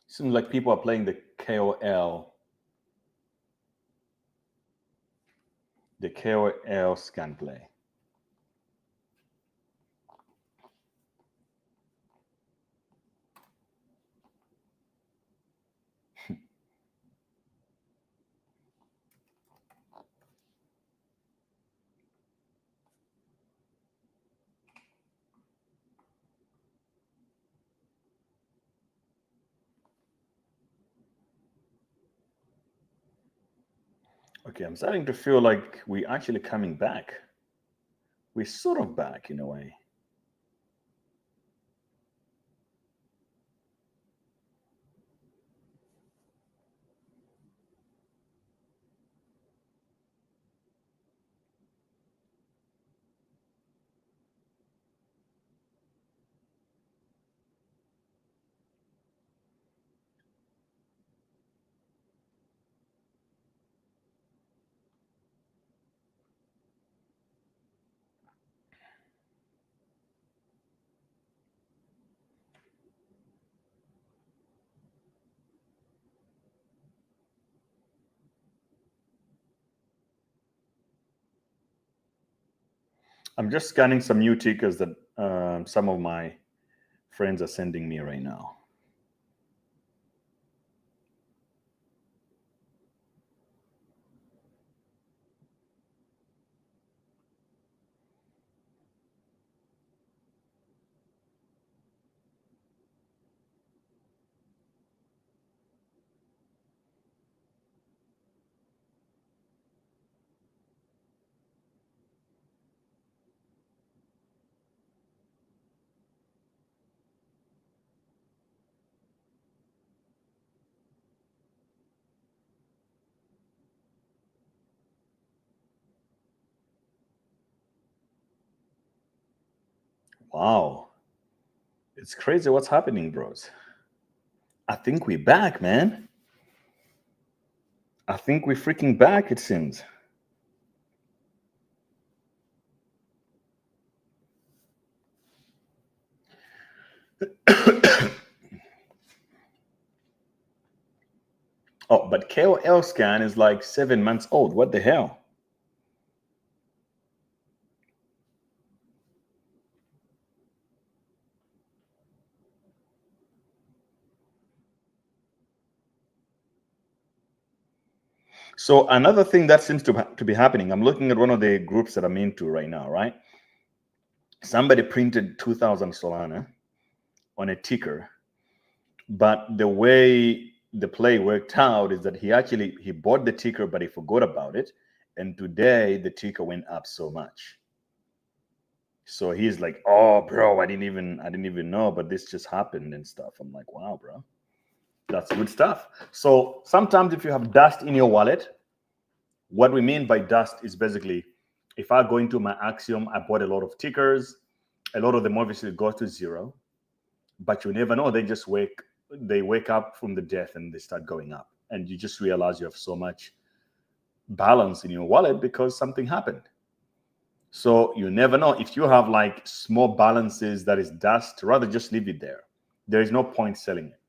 Seems like people are playing the KOL. The KOL scan play. Okay, I'm starting to feel like we're actually coming back. We're sort of back in a way. I'm just scanning some new tickers that some of my friends are sending me right now. Wow. It's crazy what's happening, bros. I think we're back, man. I think we're freaking back, it seems. Oh, but KOL scan is like 7 months old. What the hell? So another thing that seems to be happening, I'm looking at one of the groups that I'm into right now, right? Somebody printed 2,000 Solana on a ticker, but the way the play worked out is that he bought the ticker, but he forgot about it, and today the ticker went up so much. So he's like, "Oh, bro, I didn't even know, but this just happened and stuff." I'm like, "Wow, bro, that's good stuff." So sometimes if you have dust in your wallet, what we mean by dust is basically, if I go into my Axiom, I bought a lot of tickers, a lot of them obviously go to zero, but you never know. They wake up from the death and they start going up, and you just realize you have so much balance in your wallet because something happened. So you never know. If you have like small balances that is dust, rather just leave it there. There is no point selling it.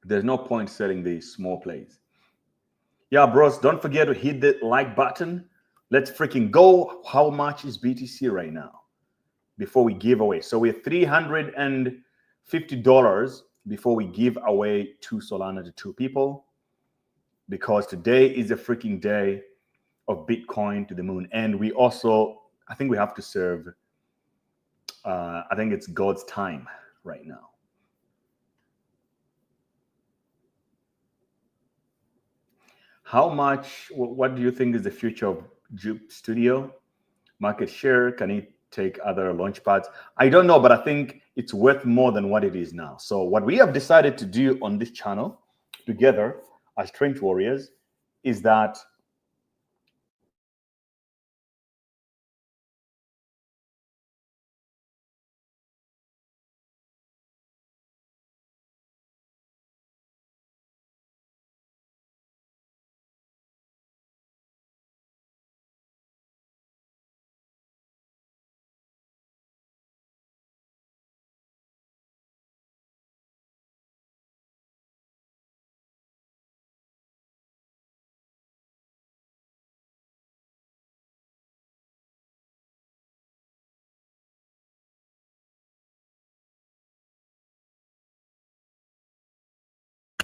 There's no point selling these small plays. Yeah, bros, don't forget to hit the like button. Let's freaking go. How much is BTC right now before we give away? So we're $350 before we give away 2 Solana to 2 people, because today is a freaking day of Bitcoin to the moon. And we also, I think we have to serve, I think it's God's time right now. How much, what do you think is the future of Jupe Studio? Market share, can it take other launch pads? I don't know, but I think it's worth more than what it is now. So what we have decided to do on this channel together as Trench Warriors is that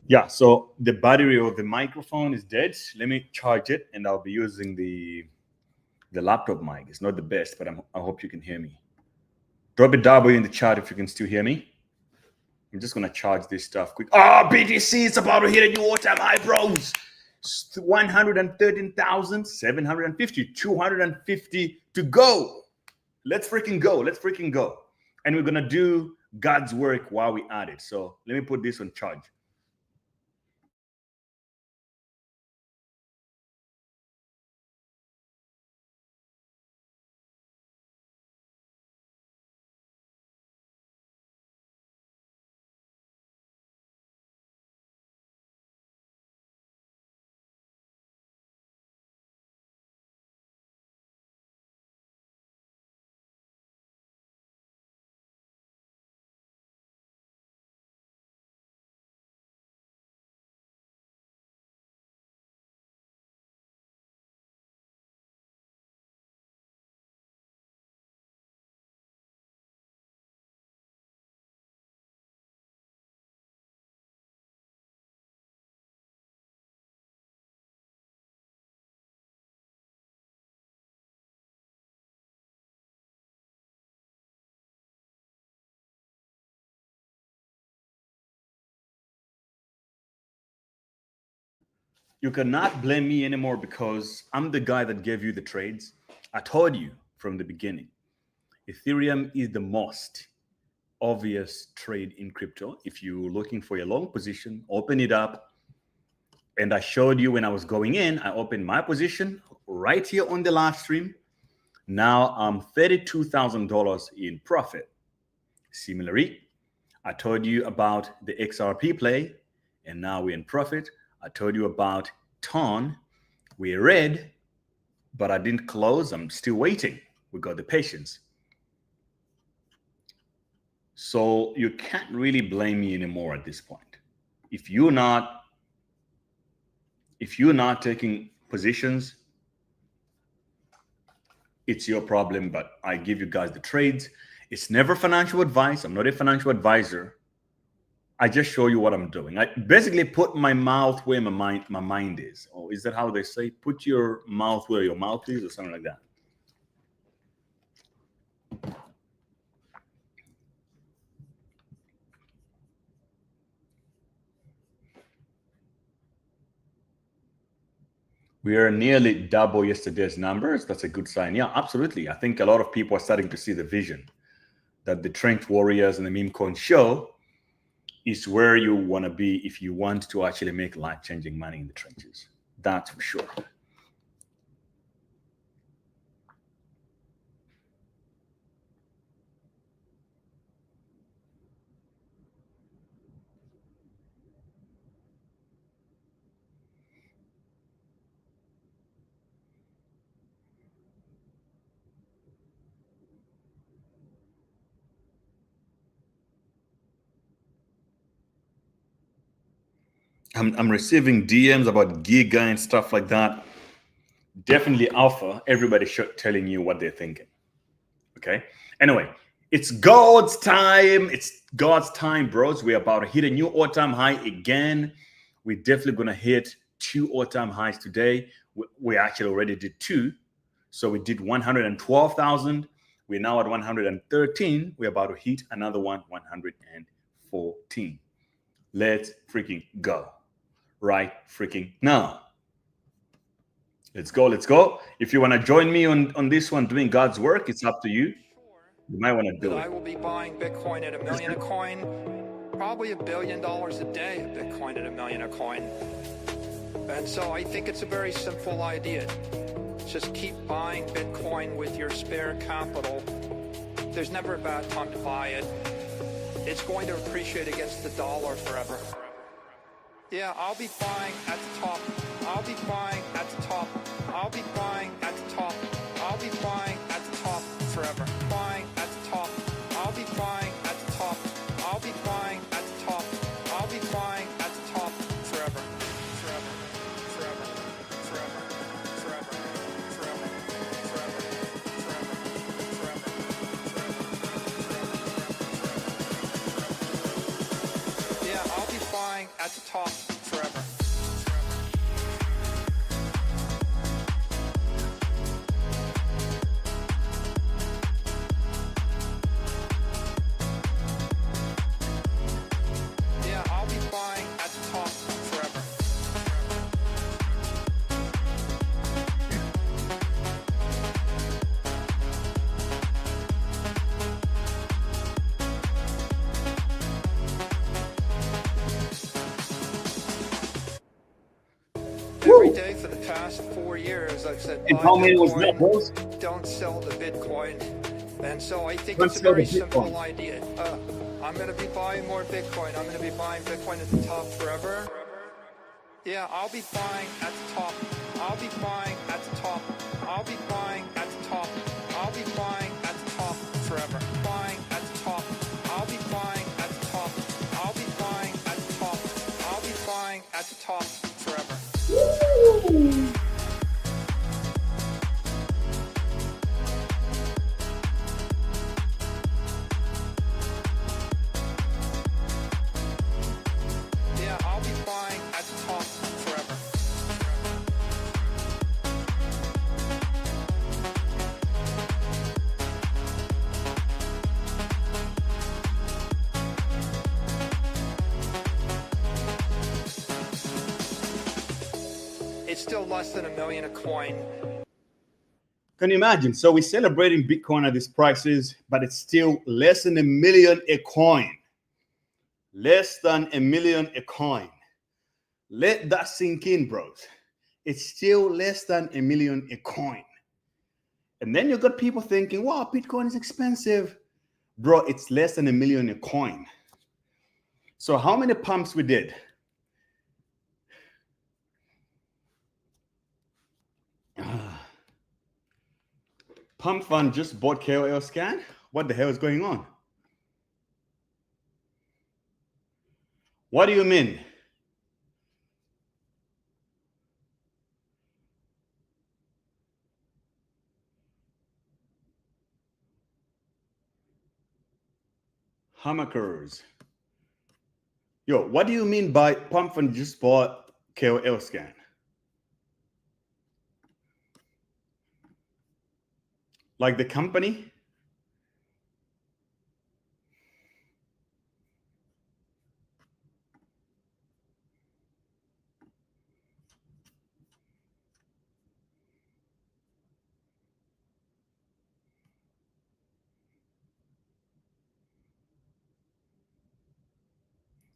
yeah, so the battery of the microphone is dead. Let me charge it, and I'll be using the laptop mic. It's not the best, but I hope you can hear me. Drop a W in the chat if you can still hear me. I'm just gonna charge this stuff quick. Oh, BTC, it's about to hit a new all-time high, bros. 113,750, 250 to go. Let's freaking go. Let's freaking go. And we're gonna do God's work while we at it. So let me put this on charge. You cannot blame me anymore because I'm the guy that gave you the trades. I told you from the beginning, Ethereum is the most obvious trade in crypto. If you're looking for a long position, open it up. And I showed you when I was going in, I opened my position right here on the live stream. Now I'm $32,000 in profit. Similarly, I told you about the XRP play, and now we're in profit. I told you about TON. We're red, but I didn't close. I'm still waiting. We got the patience. So you can't really blame me anymore at this point. If you're not taking positions, it's your problem, but I give you guys the trades. It's never financial advice. I'm not a financial advisor. I just show you what I'm doing. I basically put my mouth where my mind is. Oh, is that how they say? Put your mouth where your mouth is, or something like that. We are nearly double yesterday's numbers. That's a good sign. Yeah, absolutely. I think a lot of people are starting to see the vision that the Trench Warriors and the Memecoin show is where you want to be if you want to actually make life-changing money in the trenches. That's for sure. I'm receiving DMs about Giga and stuff like that. Definitely alpha. Everybody telling you what they're thinking. Okay. Anyway, it's God's time. It's God's time, bros. We're about to hit a new all-time high again. We're definitely going to hit 2 all-time highs today. We actually already did 2. So we did 112,000. We're now at 113. We're about to hit another one, 114. Let's freaking go. Right freaking now. Let's go. Let's go. If you want to join me on this one doing God's work, it's up to you. You might want to do it. I will be buying Bitcoin at $1 million a coin, probably $1 billion a day of Bitcoin at $1 million a coin. And so I think it's a very simple idea. Just keep buying Bitcoin with your spare capital. There's never a bad time to buy it. It's going to appreciate against the dollar forever. Yeah, I'll be buying at the top. I'll be buying at the top. I'll be buying at the top. I'll be buying at the top forever. Buying at the top. I'll be buying at the top. I'll be buying at the top. I'll be buying at the top forever. Forever. Forever. Forever. Forever. Forever. Forever. Forever. Forever. Yeah, I'll be buying at the top forever. every day for the past 4 years, I've said, And buy how many was that, Bitcoin, bros? don't sell the Bitcoin. And so I think Don't it's a sell the very simple Bitcoin. idea. I'm going to be buying more Bitcoin. I'm going to be buying Bitcoin at the top forever. Yeah, I'll be buying at the top. I'll be buying at the top. I'll be buying at the top. I'll be buying at the top forever. Buying at the top. I'll be buying at the top. I'll be buying at the top. I'll be buying at the top forever. Yeah, I'll be buying at the top forever. It's still less than $1 million a coin. Can you imagine? So we're celebrating Bitcoin at these prices, but it's still less than $1 million a coin. Less than $1 million a coin. Let that sink in, bros. It's still less than $1 million a coin. And then you got people thinking, wow, Bitcoin is expensive. Bro, it's less than $1 million a coin. So how many pumps we did? Pump.fun just bought KOL scan. What the hell is going on? What do you mean? Hammakers. Yo, what do you mean by Pump.fun just bought KOL scan? Like the company?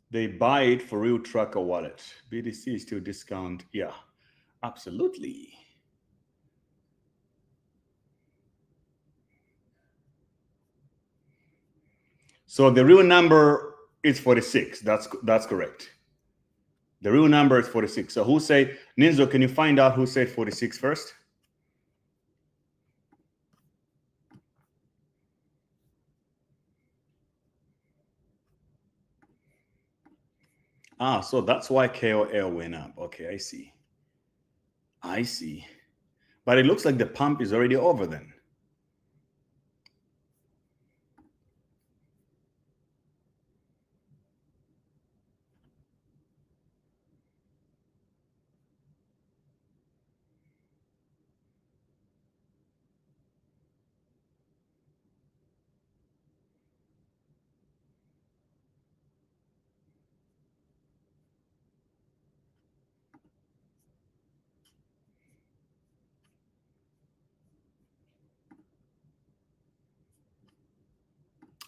They buy it for real tracker wallet. BTC is still discount. Yeah, absolutely. So the real number is 46. That's correct. The real number is 46. So who said, Ninzo, can you find out who said 46 first? Ah, so that's why KOL went up. Okay, I see. I see. But it looks like the pump is already over then.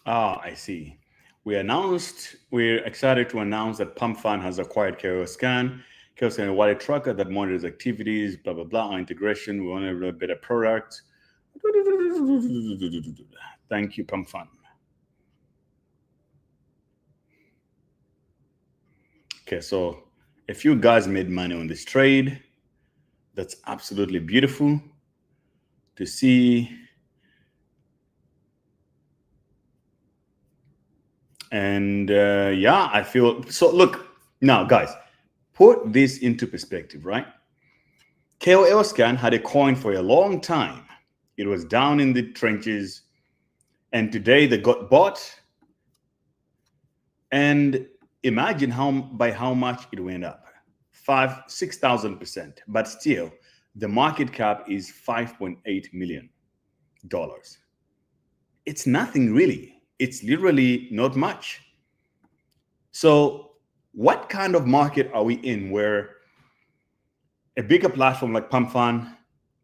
Ah, I see. We're excited to announce that Pump.fun has acquired KOL Scan. KOL Scan, a wallet tracker that monitors activities, blah, blah, blah, our integration. We want a little better product. Thank you, Pump.fun. Okay, so a few guys made money on this trade. That's absolutely beautiful to see. And yeah, I feel so. Look now, guys, put this into perspective, right? KOL Scan had a coin for a long time. It was down in the trenches, and today they got bought. And imagine by how much it went up, 6,000%. But still, the market cap is $5.8 million. It's nothing really. It's literally not much. So what kind of market are we in where a bigger platform like Pump.fun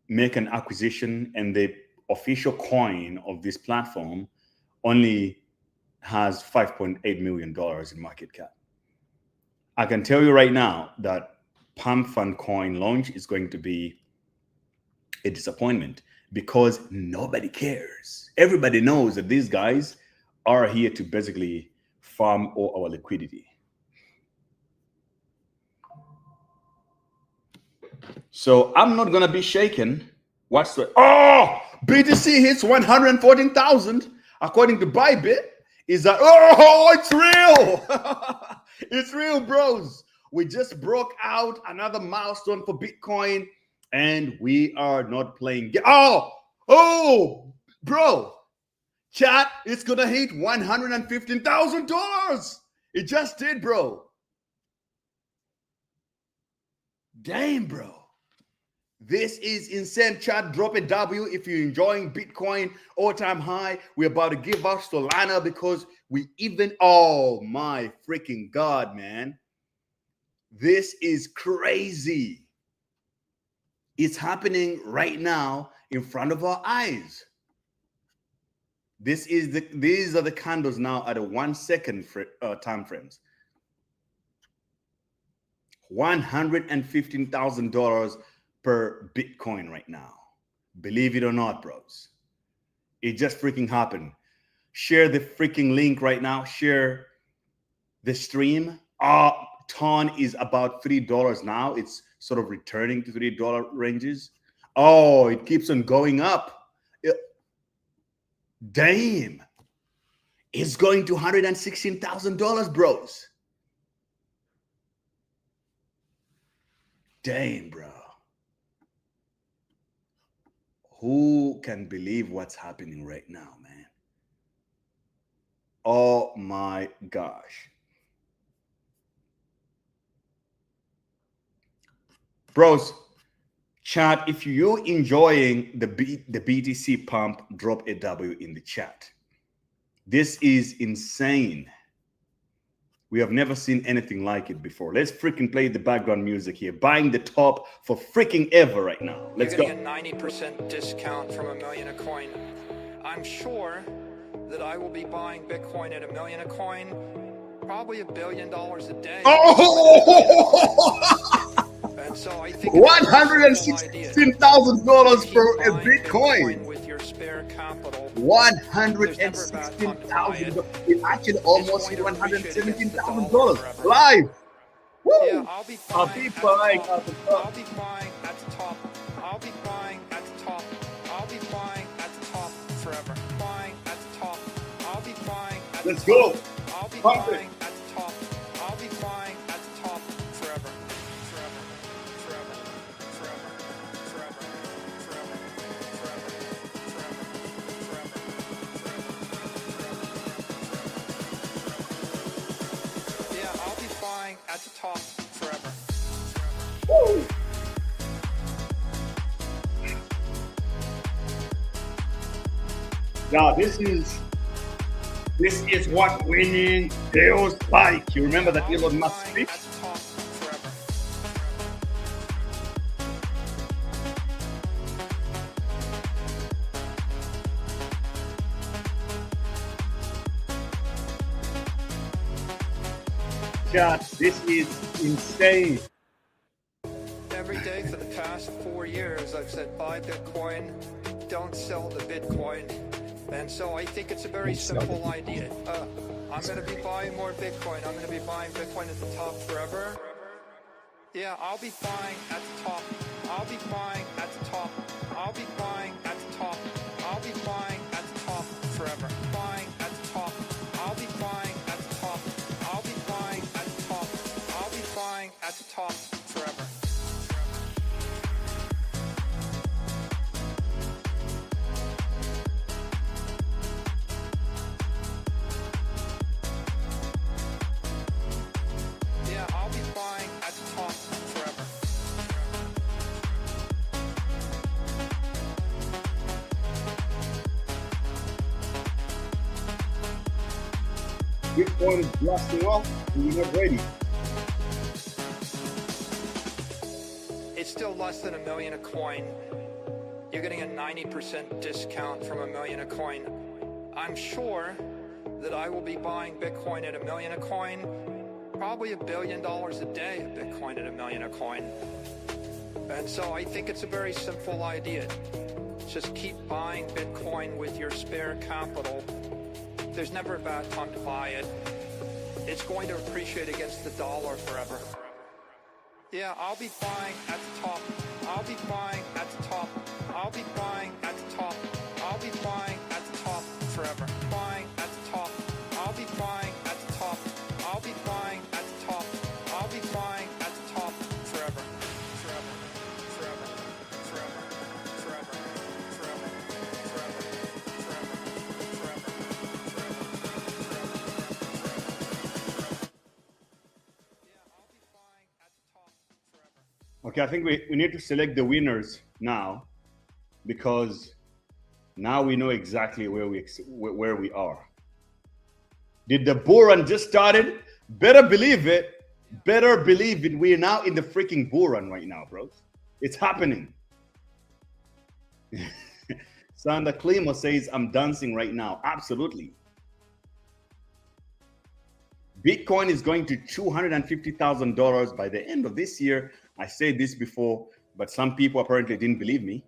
make an acquisition and the official coin of this platform only has $5.8 million in market cap? I can tell you right now that Pump.fun coin launch is going to be a disappointment because nobody cares. Everybody knows that these guys are here to basically farm all our liquidity. So I'm not going to be shaken. What's the BTC hits 114,000 according to Bybit. Is that it's real? It's real, bros. We just broke out another milestone for Bitcoin, and we are not playing. Bro, chat, it's gonna hit $115,000. It just did, bro. Damn, bro. This is insane. Chat, drop a W if you're enjoying Bitcoin all-time high. We're about to give out Solana because we even, oh my freaking God, man. This is crazy. It's happening right now in front of our eyes. These are the candles now at a 1 second time frames. $115,000 per Bitcoin right now. Believe it or not, bros. It just freaking happened. Share the freaking link right now. Share the stream. Ton is about $3 now. It's sort of returning to $3 ranges. Oh, it keeps on going up. Damn. It's going to $116,000, bros. Damn, bro. Who can believe what's happening right now, man? Oh my gosh. Bros, chat, if you're enjoying the BTC pump, drop a W in the chat. This is insane. We have never seen anything like it before. Let's freaking play the background music here. Buying the top for freaking ever right now. Let's go. You're getting a 90% discount from $1 million a coin. I'm sure that I will be buying Bitcoin at $1 million a coin, probably $1 billion a day. And so I think $116,000 for a Bitcoin. With your spare capital. $116,000. It's actually almost $117,000 live. Woo! Yeah, I'll be buying at the top. I'll be buying at the top. I'll be buying at the top. I'll be buying at the top forever. Buying at the top. I'll be buying at the top. Let's go. I'll be buying at the top. I'll be buying at the top forever. Forever. Forever. Forever. Forever. Forever. Forever. Forever. Forever. Yeah, I'll be buying at the top forever. Woo! Now this is what winning feels like. You remember that Elon Musk speech? God, this is insane. Every day for the past 4 years, I've said buy Bitcoin, don't sell the Bitcoin. And so I think it's a very simple idea. I'm going to be buying more Bitcoin. I'm going to be buying Bitcoin at the top forever. Yeah, I'll be buying at the top. I'll be buying at the top. I'll be buying at the top. I'll be buying at the top forever. Buying at the top. I'll be buying at the top. I'll be buying at the top. I'll be buying at the top forever. Yeah, I'll be buying at the top forever. Bitcoin is blasting off and you're not ready. It's still less than $1 million a coin. You're getting a 90% discount from $1 million a coin. I'm sure that I will be buying Bitcoin at $1 million a coin, probably $1 billion a day of Bitcoin at $1 million a coin. And so I think it's a very simple idea. Just keep buying Bitcoin with your spare capital. There's never a bad time to buy it. It's going to appreciate against the dollar forever. Yeah, I'll be buying at the top. I'll be buying at the top. I'll be buying at the top. I'll be buying at the top forever. Buying at the top. I'll be buying at the top. I'll be buying at the top. I'll be buying at the top forever. Forever. Forever. Forever. Forever. Forever. Forever. Forever. Forever. Forever. Yeah, I'll be buying at the top forever. Okay, I think we need to select the winners now, because now we know exactly where we are. Did the bull run just started? Better believe it. Better believe it. We're now in the freaking bull run right now, bros. It's happening. Sandra Klima says, I'm dancing right now. Absolutely. Bitcoin is going to $250,000 by the end of this year. I said this before, but some people apparently didn't believe me.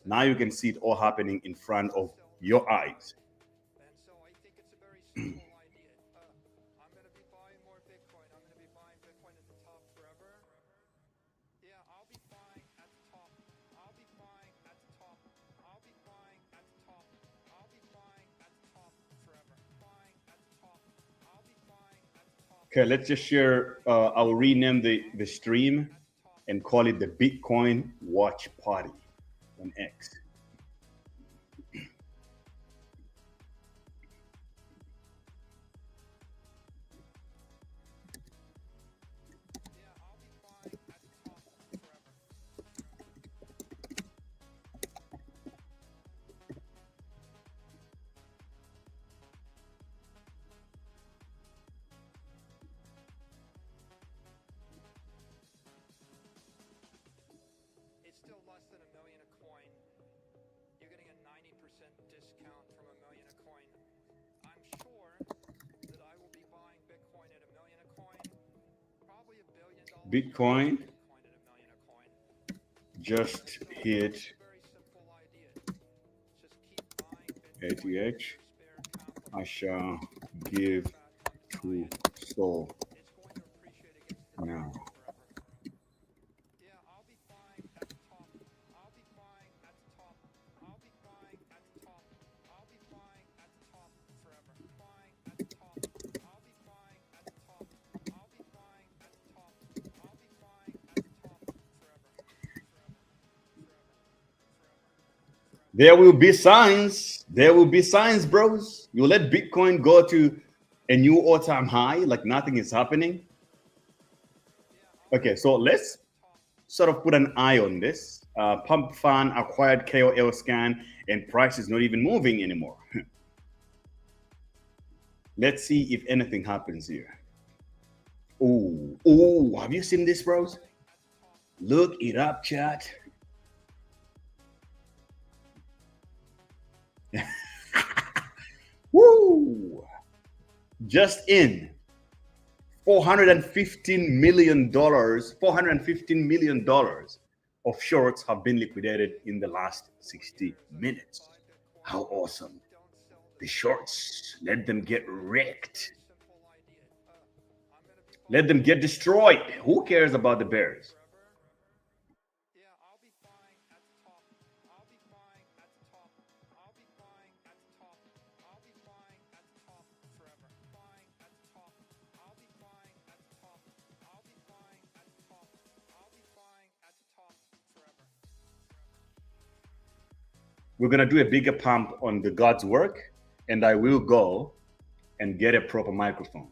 Now you can see it all happening in front of your eyes. And so I think it's a very simple idea. I'm going to be buying more Bitcoin. I'm going to be buying Bitcoin at the top forever. Yeah, I'll be buying at the top. I'll be buying at the top. I'll be buying at the top. I'll be buying at the top forever. Buying at the top. I'll be buying at the top. Okay, let's just share. I'll rename the stream and call it the Bitcoin Watch Party on X. It's still less than $1 million a coin. You're getting a 90% discount from $1 million a coin. I'm sure that I will be buying Bitcoin at $1 million a coin. Probably $1 billion. Bitcoin Bitcoin at $1 million a coin. just hit It's a very simple idea. Just keep buying Bitcoin ATH. with your spare capital. I shall give to soul It's going to appreciate against the now. dollar forever. Yeah, I'll be buying at the top. I'll be buying at the top. I'll be buying at the top. I'll be buying at the top forever. Buying at the top. I'll be buying at the top. I'll be buying at the top. I'll be buying at the top forever. There will be signs. There will be signs, bros. You let Bitcoin go to a new all-time high like nothing is happening. Okay, so let's sort of put an eye on this. Pump.fun acquired KOL scan and price is not even moving anymore. Let's see if anything happens here. Oh, have you seen this, bros? Look it up, chat. Woo! Just in $415 million of shorts have been liquidated in the last 60 minutes. How awesome. The shorts, let them get wrecked. Let them get destroyed. Who cares about the bears? Yeah, I'll be buying at the top. I'll be buying at the top. I'll be buying at the top. I'll be buying at the top forever. Buying at the top. I'll be buying at the top. I'll be buying at the top. I'll be buying at the top forever. We're going to do a bigger pump on the God's work, and I will go and get a proper microphone.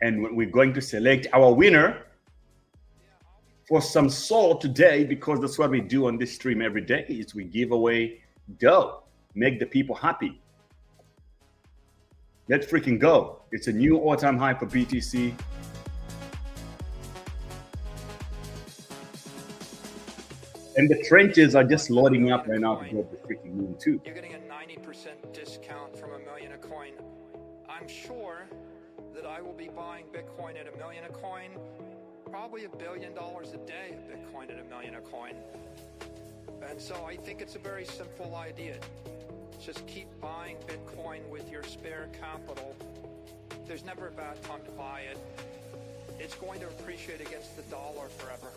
And we're going to select our winner for some soul today, because that's what we do on this stream every day, is we give away dough, make the people happy. Let's freaking go. It's a new all-time high for BTC. And the trenches are just loading up right now to go to the freaking moon too. You're getting a 90% discount from $1 million a coin. I'm sure that I will be buying Bitcoin at $1 million a coin, probably $1 billion a day of Bitcoin at $1 million a coin. And so I think it's a very simple idea. Just keep buying Bitcoin with your spare capital. There's never a bad time to buy it. It's going to appreciate against the dollar forever.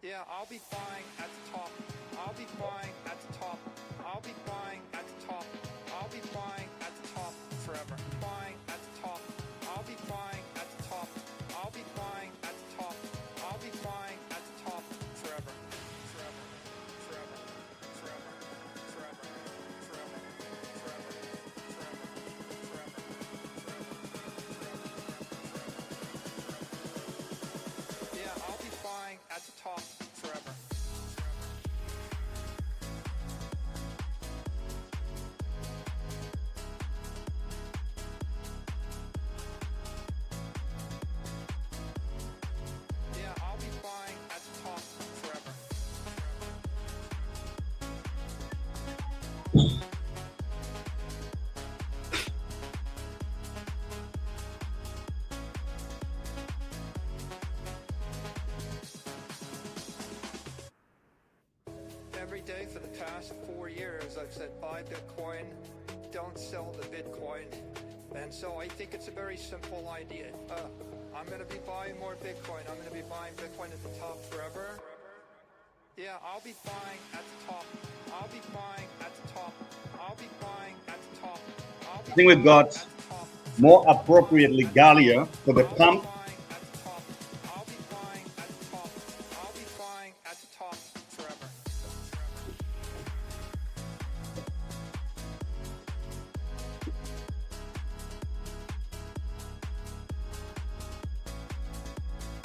Yeah, I'll be buying at the top. I'll be buying at the top. I'll be buying at the top. I'll be buying at the top forever. Buying at the top. I'll be buying at the top. I'll be buying at the top. I'll be buying at the top forever. Forever. Forever. Forever. Forever. Forever. Forever. Forever. Yeah, I'll be buying at the top forever. Yeah, I'll be buying at the top forever. Every day for the past 4 years, I've said buy Bitcoin, don't sell the Bitcoin. And so I think it's a very simple idea. I'm going to be buying more Bitcoin. I'm going to be buying Bitcoin at the top forever. Yeah, I'll be buying at the top. I'll be buying at the top. I'll be buying at the top. I think we've got more appropriately Galia for the pump. I'll be buying at the top. I'll be buying at the top forever.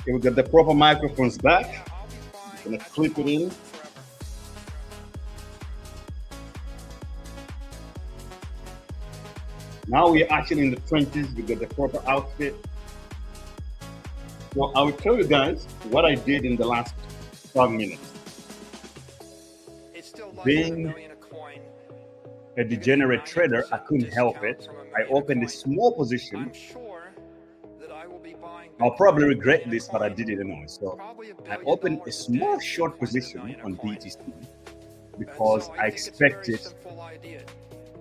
Okay, we've got the proper microphones back. Yeah, I'll be buying I'm gonna at the clip it top in. forever. Now we're actually in the trenches. We've got the proper outfit. So I will tell you guys what I did in the last 5 minutes. It's still less Being than $1 million a coin. a degenerate trader, I couldn't help it. I opened a small position. I'm sure that I will be buying I'll Bitcoin probably at $1 regret million this, a but I coin. did it anyway. So Probably $1 I billion opened a a small day short of Bitcoin at $1 position million a on coin. BTC And because so I think it's a very expected simple idea.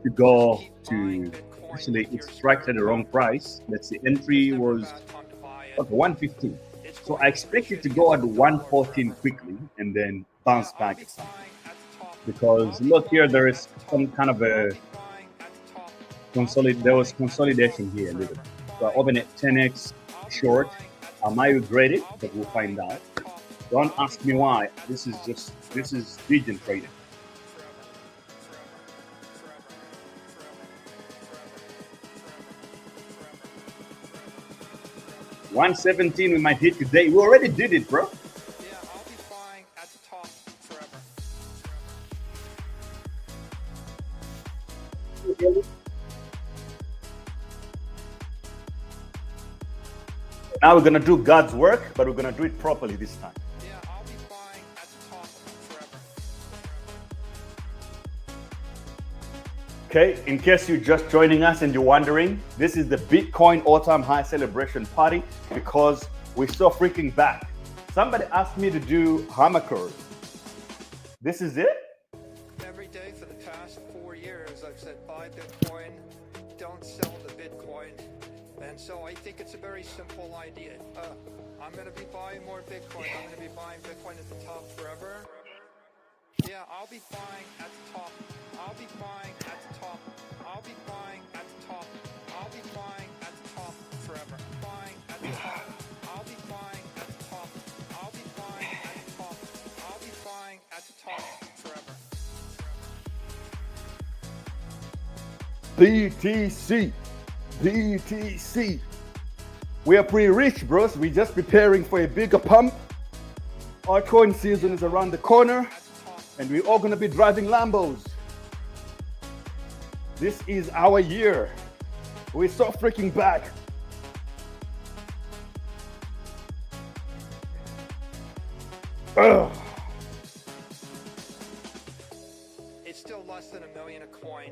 to go Just keep buying to, Bitcoin actually with your it struck spare at the wrong capital. price. Let's see, There's entry never a was bad time to buy it. at 115. It's So going I to expected appreciate to go at against the dollar 114 forever. quickly and then Yeah, bounce I'll back be again. buying at the top. Because I'll be look here, buying there at is the some top. kind of I'll a be buying at the top. I'll be there was buying at the consolidation top here a little forever. bit. So I opened at 10x I'll be short. buying at I the might top. regret it, I'll be but we'll buying find out. at the top. Don't I'll ask be me why. buying at This the is top just forever. this is region trading. Forever. Forever. Forever. Forever. 117 we might hit today. We already did it, bro. Yeah, I'll be buying at the top forever. Now we're gonna do God's work, but we're gonna do it properly this time. Yeah, I'll be buying at the top forever. Okay, in case you're just joining us and you're wondering, this is the Bitcoin all-time high celebration party because we're so freaking back. Somebody asked me to do Memecoins. This is it? Every day for the past 4 years, I've said buy Bitcoin, don't sell the Bitcoin. And so I think it's a very simple idea. I'm going to be buying more Bitcoin. I'm going to be buying Bitcoin at the top forever. Yeah, I'll be buying at the top. I'll be buying at the top. I'll be buying at the top. I'll be buying at the top forever. Buying at the top. I'll be buying at the top. I'll be buying at the top. I'll be buying at the top forever. BTC. BTC. We are pretty rich, bros. We're just preparing for a bigger pump. Our coin season is around the corner, and we're all gonna be driving Lambos. This is our year. We're so freaking back. Ugh. It's still less than $1 million a coin.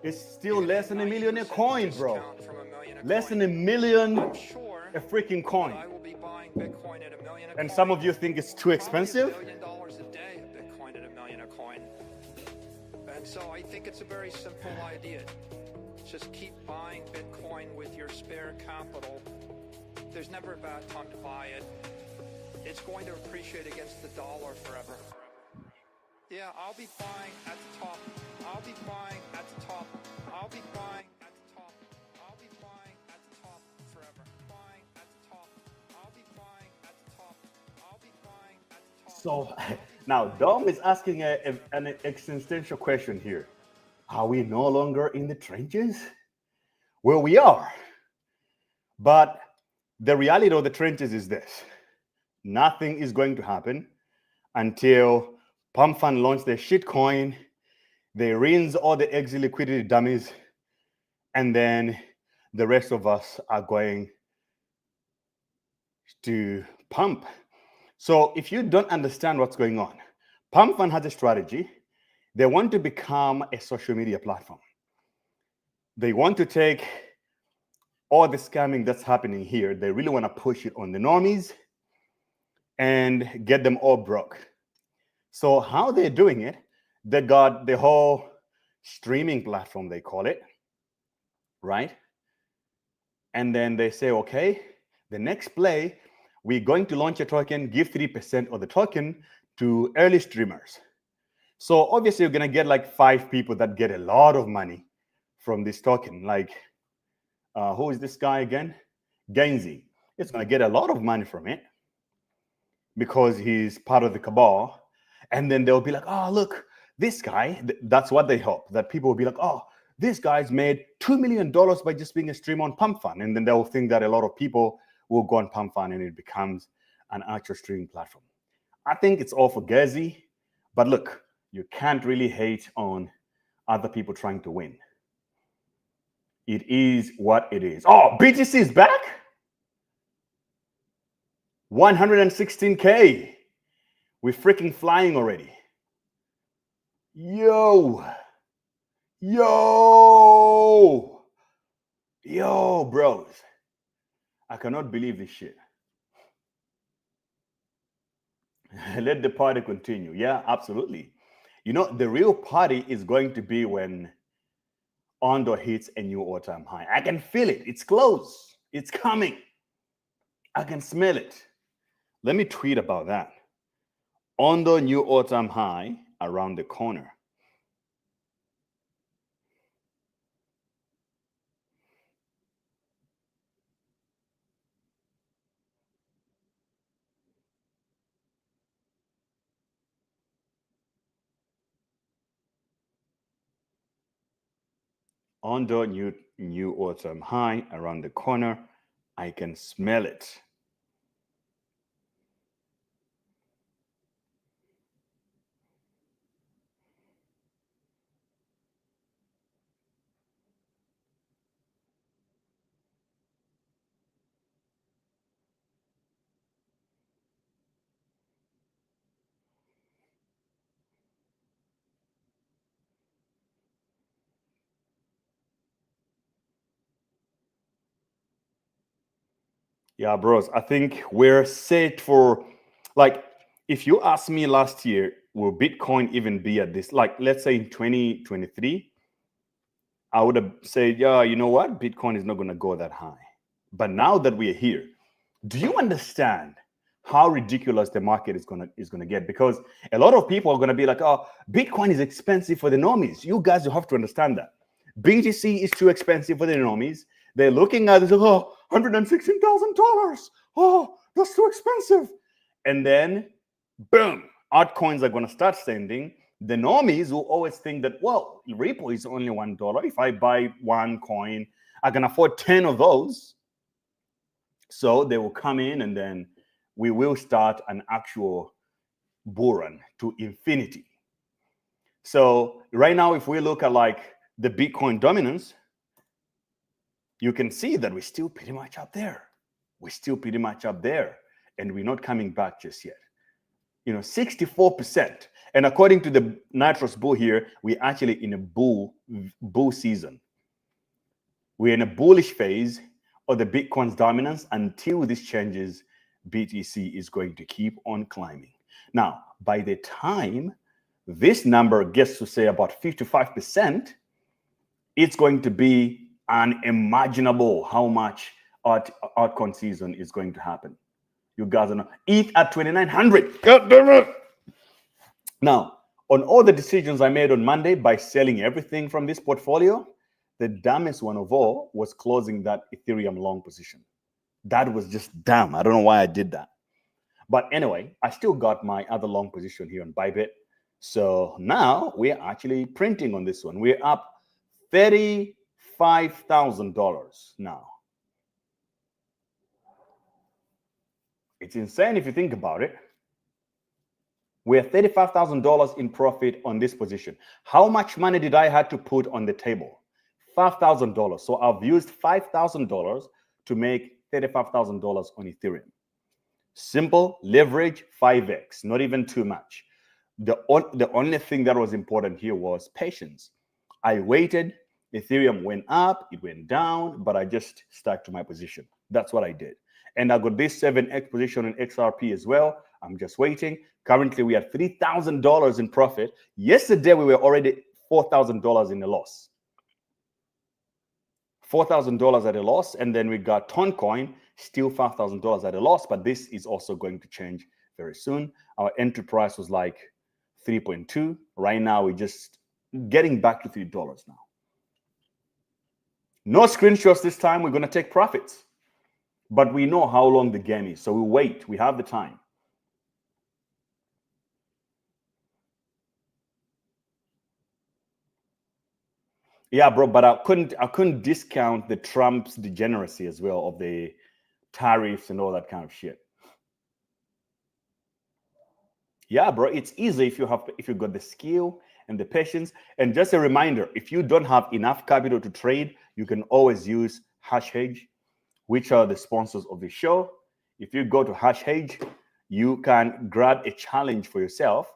It's still less than $1 million a coin, bro. From $1 million million a Less coin. than a million I'm sure a freaking that coin. I will be buying Bitcoin at $1 million a And coin. some of you think it's too expensive? Probably $1 million a day of Bitcoin at $1 million a coin. And so I think it's a very simple idea. Just keep buying Bitcoin with your spare capital. There's never a bad time to buy it. It's going to appreciate against the dollar forever. Yeah, I'll be buying at the top. I'll be buying at the top. I'll be buying at the top. I'll be buying at the top forever. Buying at the top. I'll be buying at the top. I'll be buying at the top. So now Dom is asking an existential question here. Are we no longer in the trenches? Well, we are. But the reality of the trenches is this. Nothing is going to happen until Pump.fun launch their shitcoin, they rinse all the exit liquidity dummies, and then the rest of us are going to pump. So if you don't understand what's going on, Pump.fun has a strategy. They want to become a social media platform. They want to take all the scamming that's happening here. They really want to push it on the normies and get them all broke. So how they're doing it, they got the whole streaming platform, they call it, right? And then they say, okay, the next play, we're going to launch a token, give 3% of the token to early streamers. So obviously you're gonna get like 5 people that get a lot of money from this token. Like, who is this guy again? Gainsey. It's gonna get a lot of money from it because he's part of the cabal. And then they'll be like, oh, look, this guy, that's what they hope, that people will be like, oh, this guy's made $2 million by just being a streamer on Pump.fun. And then they'll think that a lot of people will go on Pump.fun and it becomes an actual streaming platform. I think it's all for Gazi, but look, you can't really hate on other people trying to win. It is what it is. Oh, BTC is back? 116K. We're freaking flying already. Yo, bros. I cannot believe this shit. Let the party continue. Yeah, absolutely. You know, the real party is going to be when Ondo hits a new all-time high. I can feel it. It's close. It's coming. I can smell it. Let me tweet about that. Ondo new all-time high around the corner. Ondo new all-time high around the corner. I can smell it. Yeah, bros, I think we're set for, like, if you asked me last year, will Bitcoin even be at this? Like, let's say in 2023, I would have said, yeah, you know what? Bitcoin is not going to go that high. But now that we're here, do you understand how ridiculous the market is gonna get? Because a lot of people are going to be like, oh, Bitcoin is expensive for the normies. You guys will have to understand that. BTC is too expensive for the normies. They're looking at it, oh, $116,000. Oh, that's too expensive. And then, boom, altcoins are going to start sending. The normies will always think that, well, repo is only $1. If I buy one coin, I can afford 10 of those. So they will come in, and then we will start an actual bull run to infinity. So right now, if we look at like the Bitcoin dominance, you can see that we're still pretty much up there. We're still pretty much up there, and we're not coming back just yet. You know, 64%. And according to the Nitros Bull here, we're actually in a bull season. we're in a bullish phase of the Bitcoin's dominance. Until this changes, BTC is going to keep on climbing. Now, by the time this number gets to say about 55%, it's going to be unimaginable how much altcoin season is going to happen. You guys know, ETH at 2,900. God damn it! Now, on all the decisions I made on Monday by selling everything from this portfolio, the dumbest one of all was closing that Ethereum long position. That was just dumb. I don't know why I did that. But anyway, I still got my other long position here on Bybit. So now we're actually printing on this one. We're up $35,000 now. It's insane if you think about it. We're $35,000 in profit on this position. How much money did I have to put on the table? $5,000. So I've used $5,000 to make $35,000 on Ethereum. Simple leverage, 5x, not even too much. The only thing that was important here was patience. I waited. Ethereum went up, it went down, but I just stuck to my position. That's what I did. And I got this 7x position in XRP as well. I'm just waiting. Currently, we are $3,000 in profit. Yesterday, we were already $4,000 in a loss. $4,000 at a loss. And then we got Toncoin, still $5,000 at a loss. But this is also going to change very soon. Our entry price was like 3.2. Right now, we're just getting back to $3 now. No screenshots this time. We're going to take profits. But we know how long the game is. So we wait. We have the time. Yeah, bro, but I couldn't discount the Trump's degeneracy as well of the tariffs and all that kind of shit. Yeah, bro, it's easy if you've got the skill and the patience. And just a reminder, if you don't have enough capital to trade, you can always use HashHedge, which are the sponsors of the show. If you go to HashHedge, you can grab a challenge for yourself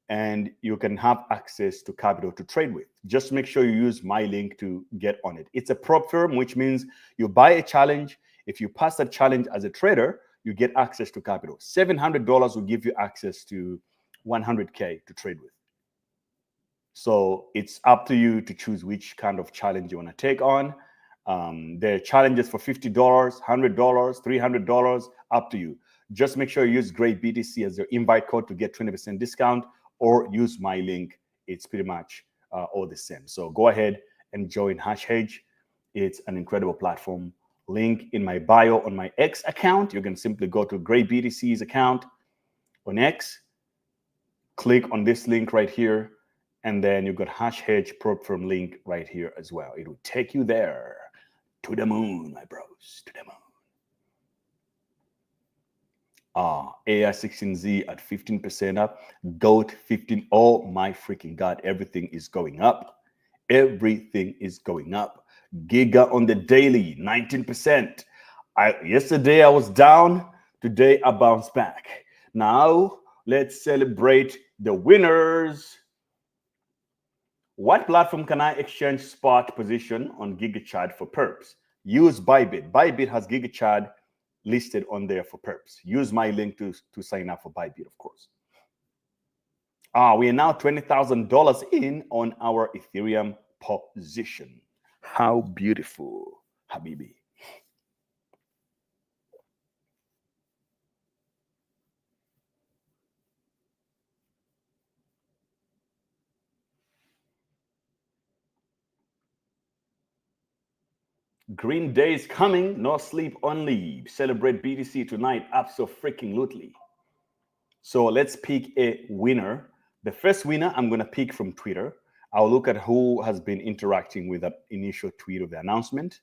and you can have access to capital to trade with. Just make sure you use my link to get on it. It's a prop firm, which means you buy a challenge. If you pass that challenge as a trader, you get access to capital. $700 will give you access to 100K to trade with. So it's up to you to choose which kind of challenge you want to take on. There are challenges for $50, $100, $300, up to you. Just make sure you use Great BTC as your invite code to get 20% discount, or use my link. It's pretty much all the same. So go ahead and join HashHedge. It's an incredible platform. Link in my bio on my X account. You can simply go to Great BTC's account on X, click on this link right here, and then you've got HashHedge prop firm link right here as well. It will take you there to the moon, my bros, to the moon. AI16Z at 15% up, GOAT 15. Oh my freaking God, everything is going up. Everything is going up. Giga on the daily, 19%. Yesterday I was down, today I bounced back. Now let's celebrate the winners. What platform can I exchange spot position on GigaChad for perps? Use Bybit. Bybit has GigaChad listed on there for perps. Use my link to sign up for Bybit, of course. We are now $20,000 in on our Ethereum position. How beautiful, Habibi. Green Day is coming, no sleep only. Celebrate BTC tonight, abso-freaking-lutely. So let's pick a winner. The first winner I'm going to pick from Twitter. I'll look at who has been interacting with that initial tweet of the announcement.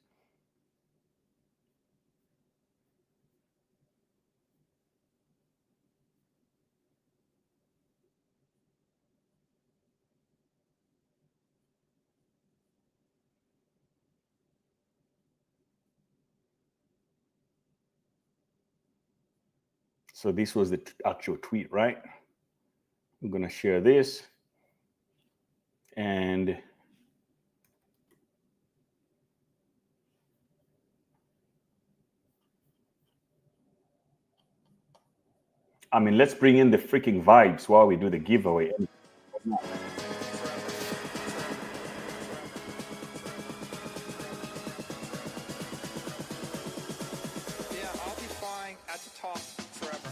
So this was the actual tweet, right? I'm going to share this. And I mean, let's bring in the freaking vibes while we do the giveaway. Yeah, I'll be buying at the top forever.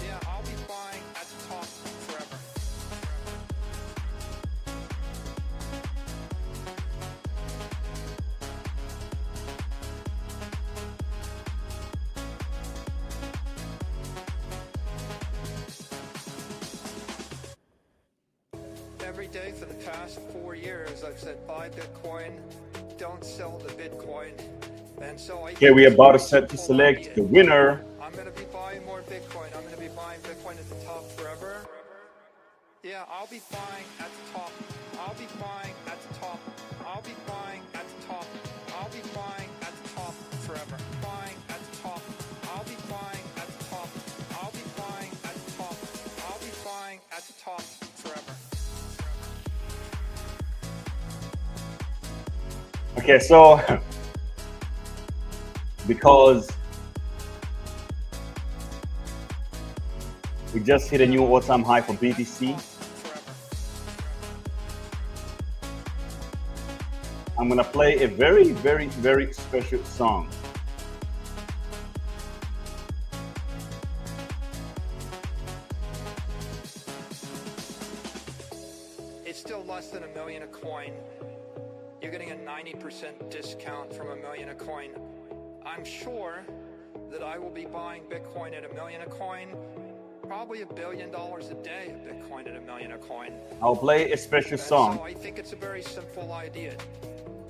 Yeah, I'll be buying at the top forever. Every day for the past 4 years, I've said buy Bitcoin, don't sell the Bitcoin. And so I Okay, we're about to set to select the winner. I'm going to be buying more Bitcoin. I'm going to be buying Bitcoin at the top forever. Yeah, I'll be buying at the top. I'll be buying at the top. I'll be buying at the top. I'll be buying at the top forever. Buying at the top. I'll be buying at the top. I'll be buying at the top. I'll be buying at the top forever. Okay, so because we just hit a new all-time high for BTC, I'm gonna play a very, very, very special song. It's still less than $1 million a coin. You're getting a 90% discount from $1 million a coin. I'm sure that I will be buying Bitcoin at $1 million a coin, probably $1 billion a day of Bitcoin at $1 million a coin. I'll play a special And song so I think it's a very simple idea.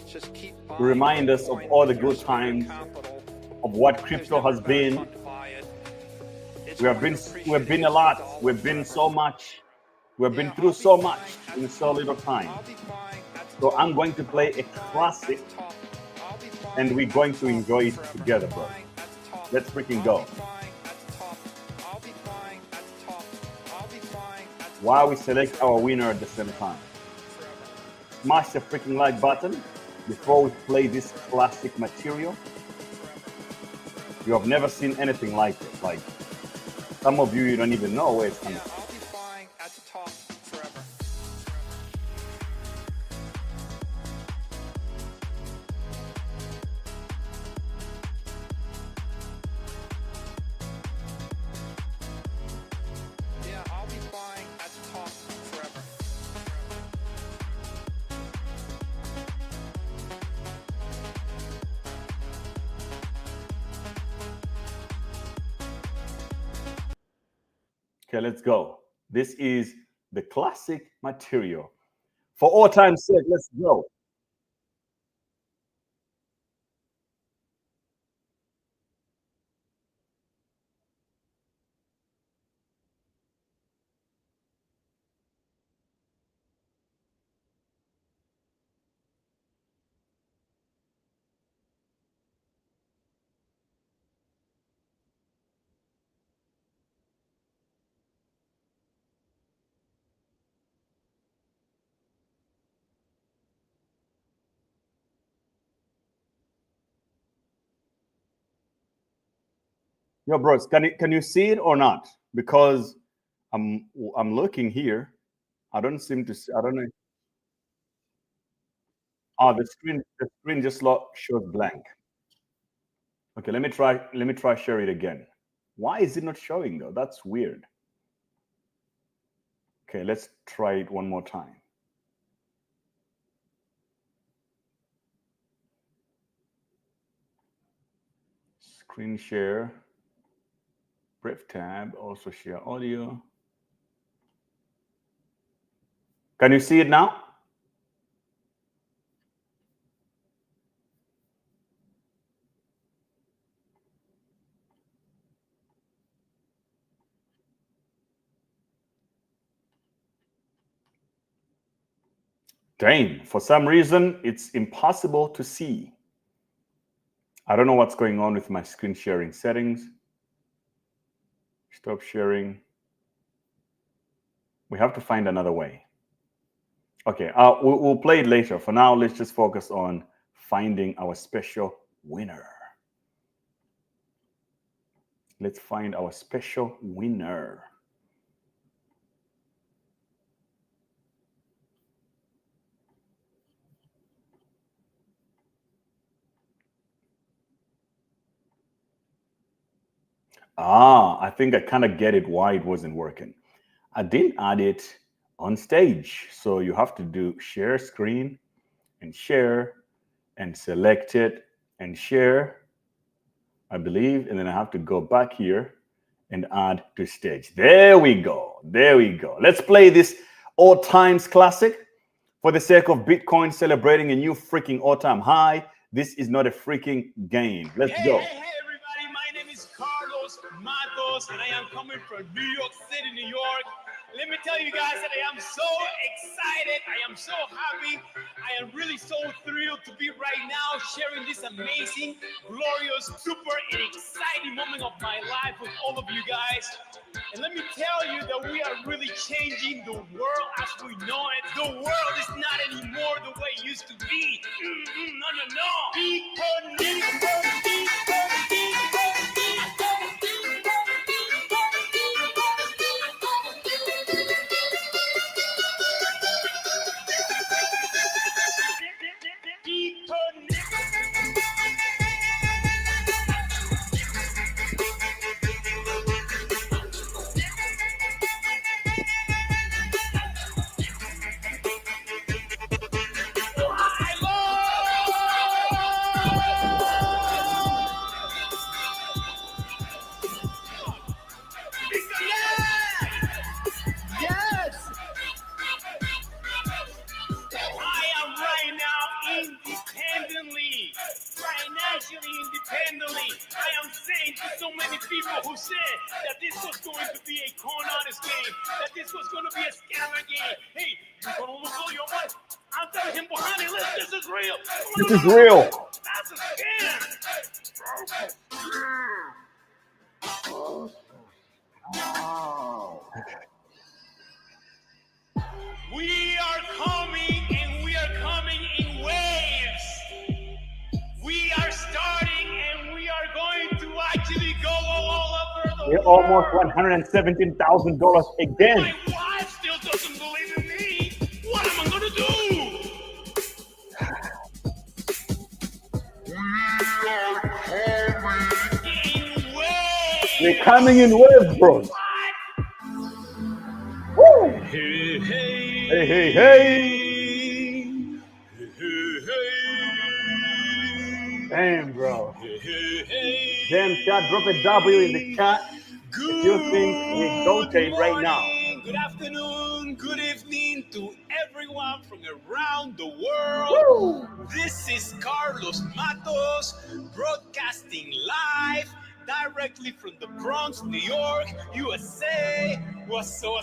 Just keep to buying remind us of Bitcoin all the with your good times capital. of what There's crypto never has a better been. time to buy it. It's We have going been, to we have been a appreciate lot. $1 We've been forever. so much. We've been Yeah, through I'll be so buying much at in the so top. little time. I'll be buying at the So top. I'm going to play I'll be a buying classic, at the top. I'll be buying and we're at going the to top enjoy it forever. together, bro. Buying at the top. Let's freaking I'll go. be buying at the top. I'll be buying at the top. I'll be buying at the While top we select forever. our winner at the same time. Forever. Smash the freaking like button before we play this classic material. You have never seen anything like it. Like, some of you don't even know where it's coming Yeah, from. I'll be buying at the top forever. Yeah, I'll be buying at the top forever. Okay, let's go. This is the classic material. For all time's sake, let's go. Yo, bros, can you see it or not? Because I'm looking here. I don't seem to see, I don't know. Oh, the screen just shows blank. Okay, let me try share it again. Why is it not showing though? That's weird. Okay, let's try it one more time. Screen share, brief tab, also share audio. Can you see it now? Dang, for some reason, it's impossible to see. I don't know what's going on with my screen sharing settings. Stop sharing. We have to find another way. Okay, we'll play it later. For now, let's just focus on finding our special winner. Let's find our special winner. I think I kind of get it why it wasn't working. I didn't add it on stage. So you have to do share screen and share and select it and share, I believe. And then I have to go back here and add to stage. There we go. There we go. Let's play this all times classic for the sake of Bitcoin celebrating a new freaking all-time high. This is not a freaking game. Let's go. Hey, everybody. My name is Carlos Matos, and I am coming from New York City, New York. Let me tell you guys that I am so excited. I am so happy. I am really so thrilled to be right now sharing this amazing, glorious, super, and exciting moment of my life with all of you guys. And let me tell you that we are really changing the world as we know it. The world is not anymore the way it used to be. No. Independently, I am saying to so many people who said that this was going to be a con artist game, that this was going to be a scammer game. Hey, you're going to lose all your money. I'm telling him behind it, listen, this is real. This is real. That's a scam. We are coming, and we are coming in waves. We are starting, and we are going to actually go all over the We're world. almost $117,000 again. My wife still doesn't believe in me. What am I gonna do? In waves. We're coming in waves, bro. What? Woo! Hey, Hey, hey, hey. Damn, bro. Damn, chat, drop a W in the chat if you think we're goated right now. Good afternoon, good evening to everyone from around the world. Woo! This is Carlos Matos broadcasting live directly from the Bronx, New York, USA. What's so.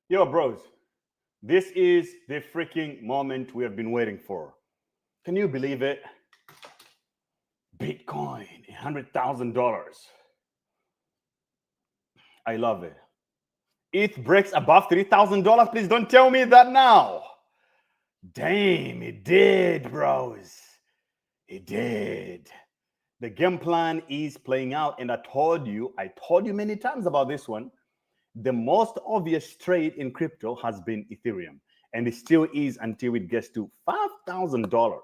Yo, bros, this is the freaking moment we have been waiting for. Can you believe it? Bitcoin, $100,000. I love it. ETH breaks above $3,000. Please don't tell me that now. Damn, it did, bros. It did. The game plan is playing out, and I told you many times about this one. The most obvious trade in crypto has been Ethereum, and it still is until it gets to $5,000.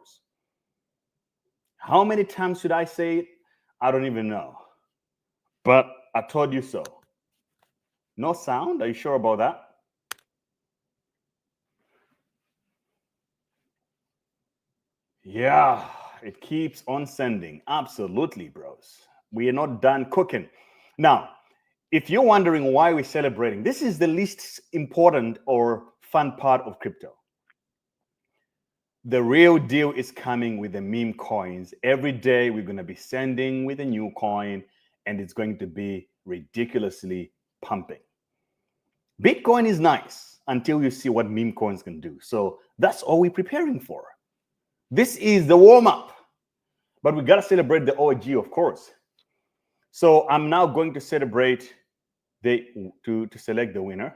How many times should I say it? I don't even know. But I told you so. No sound? Are you sure about that? Yeah, it keeps on sending. Absolutely, bros. We are not done cooking. Now, if you're wondering why we're celebrating, this is the least important or fun part of crypto. The real deal is coming with the meme coins. Every day we're going to be sending with a new coin, and it's going to be ridiculously pumping. Bitcoin is nice until you see what meme coins can do. So that's all we're preparing for. This is the warm-up, but we got to celebrate the OG, of course. So I'm now going to celebrate to select the winner.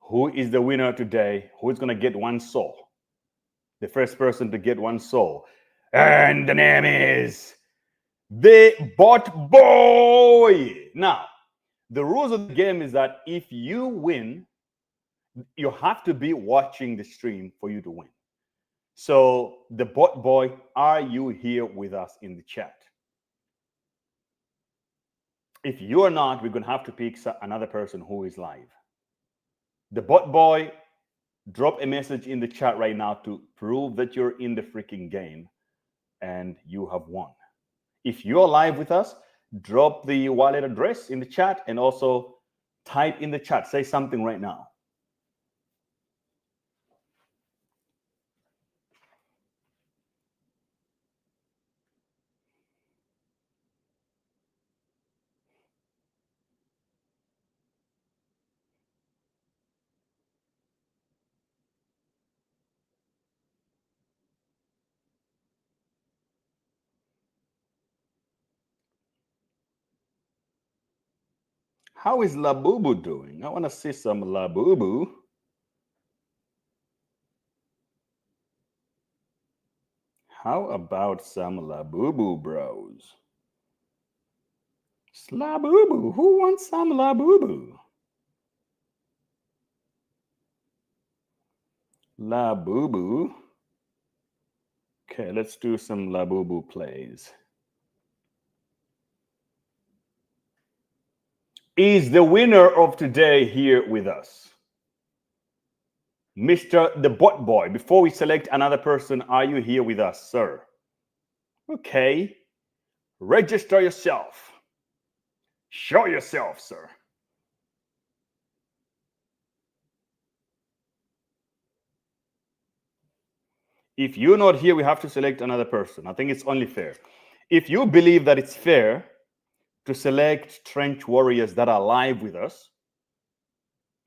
Who is the winner today? Who's going to get one soul? The first person to get one soul. And the name is the Bot Boy. Now, the rules of the game is that if you win, you have to be watching the stream for you to win. So, the Bot Boy, are you here with us in the chat? If you are not, we're going to have to pick another person who is live. The Bot Boy, drop a message in the chat right now to prove that you're in the freaking game and you have won. If you're live with us, drop the wallet address in the chat and also type in the chat. Say something right now. How is Labubu doing? I want to see some Labubu. How about some Labubu, bros? Labubu. Who wants some Labubu? Labubu. Okay, let's do some Labubu plays. Is the winner of today here with us? Mr. the Bot Boy, before we select another person, are you here with us, sir? Okay. Register yourself. Show yourself, sir. If you're not here, we have to select another person. I think it's only fair. If you believe that it's fair to select trench warriors that are live with us,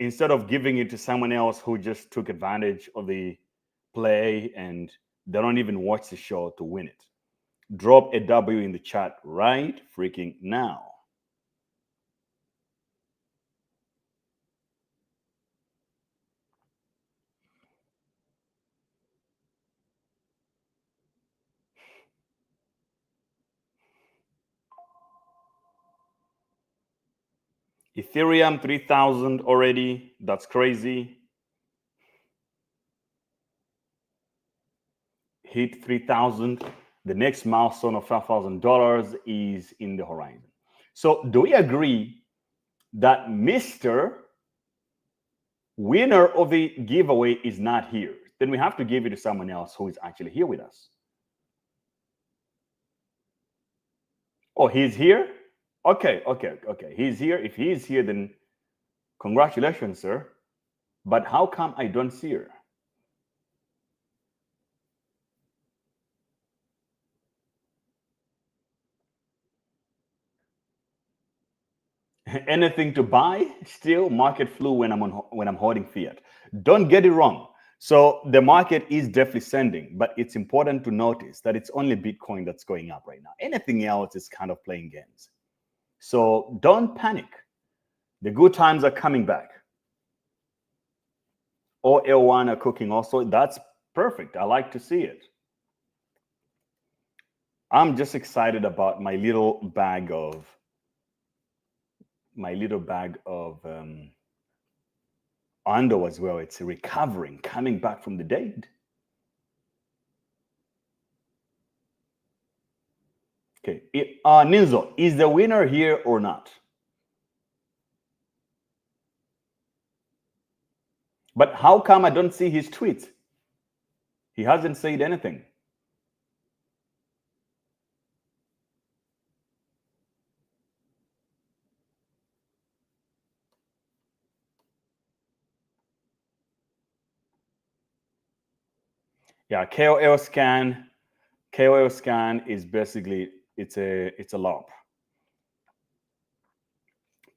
instead of giving it to someone else who just took advantage of the play and they don't even watch the show to win it, drop a W in the chat right freaking now. Ethereum 3,000 already. That's crazy. Hit 3,000. The next milestone of $5,000 is in the horizon. So do we agree that Mr. Winner of the giveaway is not here? Then we have to give it to someone else who is actually here with us. Oh, he's here? Okay. He's here. If he's here, then congratulations, sir. But how come I don't see her? Anything to buy? Still, market flew when I'm holding fiat. Don't get it wrong. So the market is definitely sending, but it's important to notice that it's only Bitcoin that's going up right now. Anything else is kind of playing games. So don't panic. The good times are coming back. L1 are cooking also. That's perfect. I like to see it. I'm just excited about my little bag of Ando as well. It's recovering, coming back from the dead. Okay, Ninzo, is the winner here or not? But how come I don't see his tweets? He hasn't said anything. Yeah, KOL scan. KOL scan is basically it's a LOP.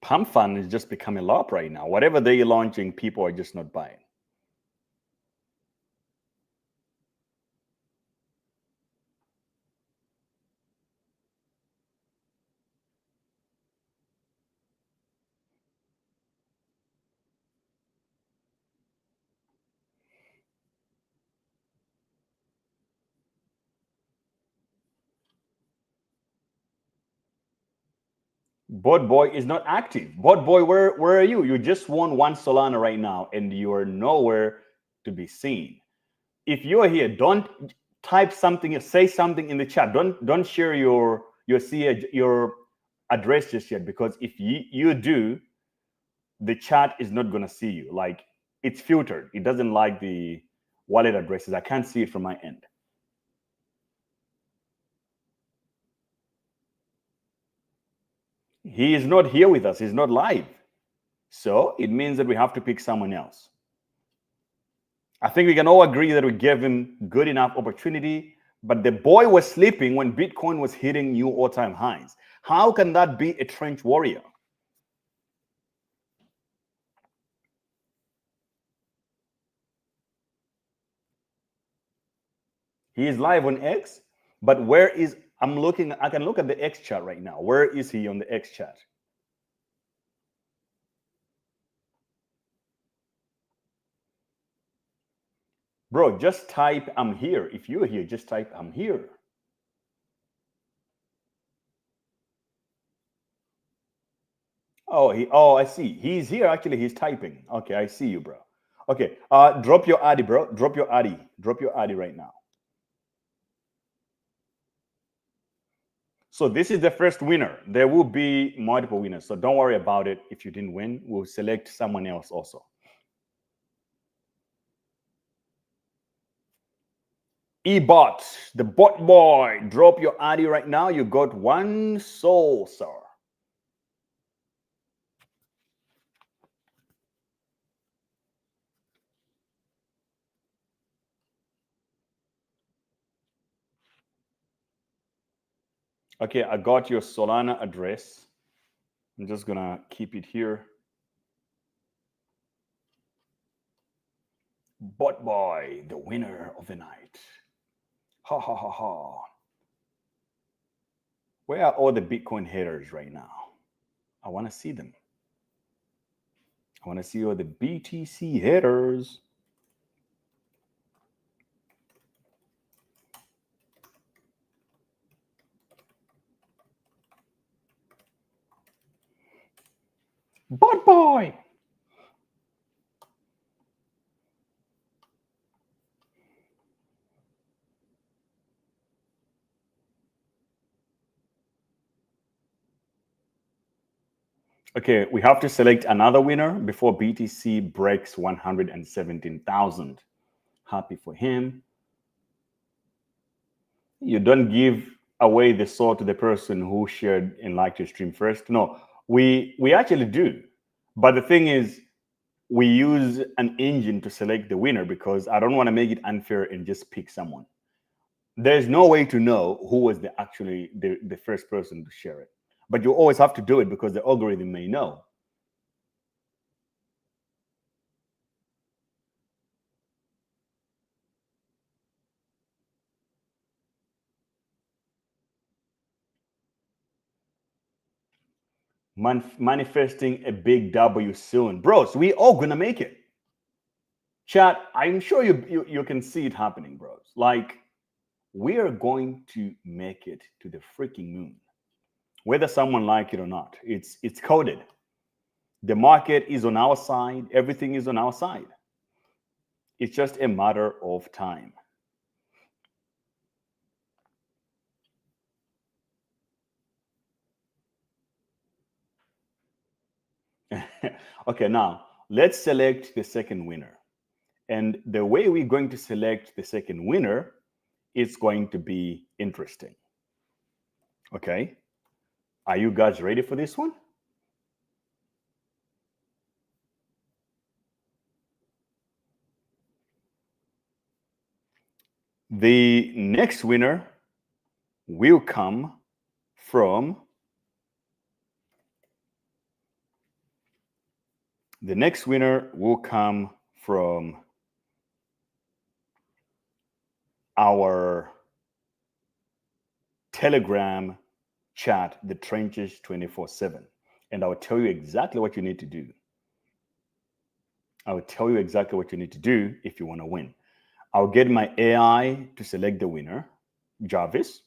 Pump.fun is just becoming a LOP right now. Whatever they're launching, people are just not buying. Bot Boy is not active. Bot Boy, where are you? You just won 1 Solana right now, and you are nowhere to be seen. If you are here, don't type something, say something in the chat. Don't share your address just yet, because if you do, the chat is not going to see you. Like, it's filtered. It doesn't like the wallet addresses. I can't see it from my end. He is not here with us. He's not live. So it means that we have to pick someone else. I think we can all agree that we gave him good enough opportunity, but the boy was sleeping when Bitcoin was hitting new all-time highs. How can that be a trench warrior? He is live on X, but where is, I can look at the X chat right now. Where is he on the X chat? Bro, just type I'm here. If you're here, just type I'm here. Oh, I see. He's here. Actually, he's typing. Okay, I see you, bro. Okay, drop your ADI, bro. Drop your ADI. Drop your ADI right now. So this is the first winner. There will be multiple winners, so don't worry about it. If you didn't win, we'll select someone else also. eBot, the bot boy, drop your ADI right now. You got 1 soul, sir. Okay, I got your Solana address. I'm just gonna keep it here. Bot boy, the winner of the night. Ha ha ha ha. Where are all the Bitcoin haters right now? I want to see them. I want to see all the BTC haters. Bot boy. Okay, we have to select another winner before BTC breaks 117,000. Happy for him. You don't give away the soul to the person who shared and liked your stream first. No, we actually do. But the thing is, we use an engine to select the winner because I don't want to make it unfair and just pick someone. There's no way to know who was the first person to share it. But you always have to do it because the algorithm may know. Manifesting a big W soon. Bros, we all gonna make it. Chat, I'm sure you can see it happening, bros. Like, we are going to make it to the freaking moon. Whether someone like it or not, it's coded. The market is on our side. Everything is on our side. It's just a matter of time. Okay, now let's select the second winner. And the way we're going to select the second winner is going to be interesting. Okay, are you guys ready for this one? The next winner will come from our Telegram chat, the trenches 24/7. And I'll tell you exactly what you need to do. I will tell you exactly what you need to do if you want to win. I'll get my AI to select the winner, Jarvis,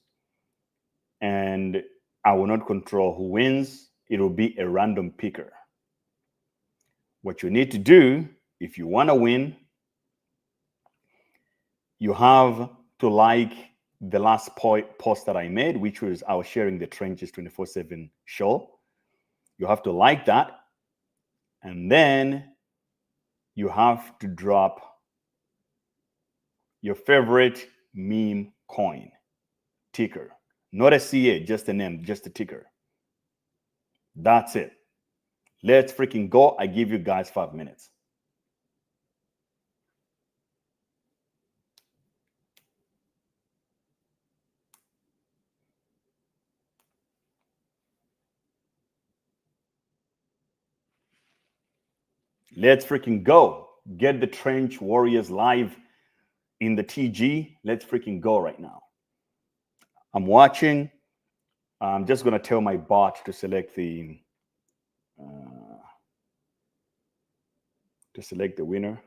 and I will not control who wins. It will be a random picker. What you need to do if you want to win, you have to like the last post that I made, which was I was sharing the Trenches 24/7 show. You have to like that, and then you have to drop your favorite meme coin ticker. Not a CA, just a name, just a ticker. That's it. Let's freaking go. I give you guys 5 minutes. Let's freaking go. Get the Trench Warriors live in the TG. Let's freaking go right now. I'm watching. I'm just going to tell my bot to select the winner.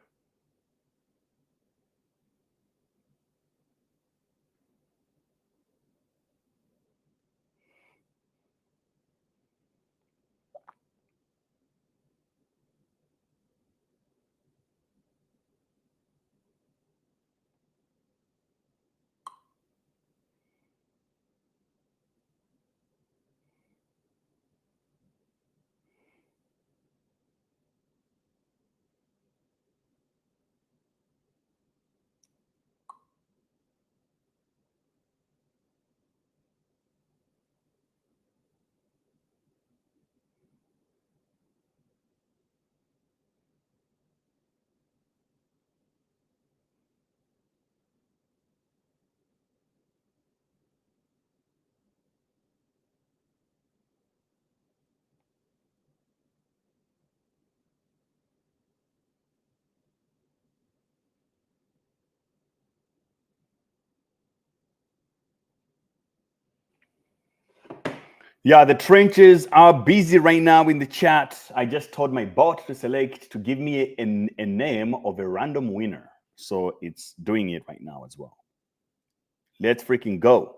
Yeah, the trenches are busy right now in the chat. I just told my bot to give me a name of a random winner. So it's doing it right now as well. Let's freaking go.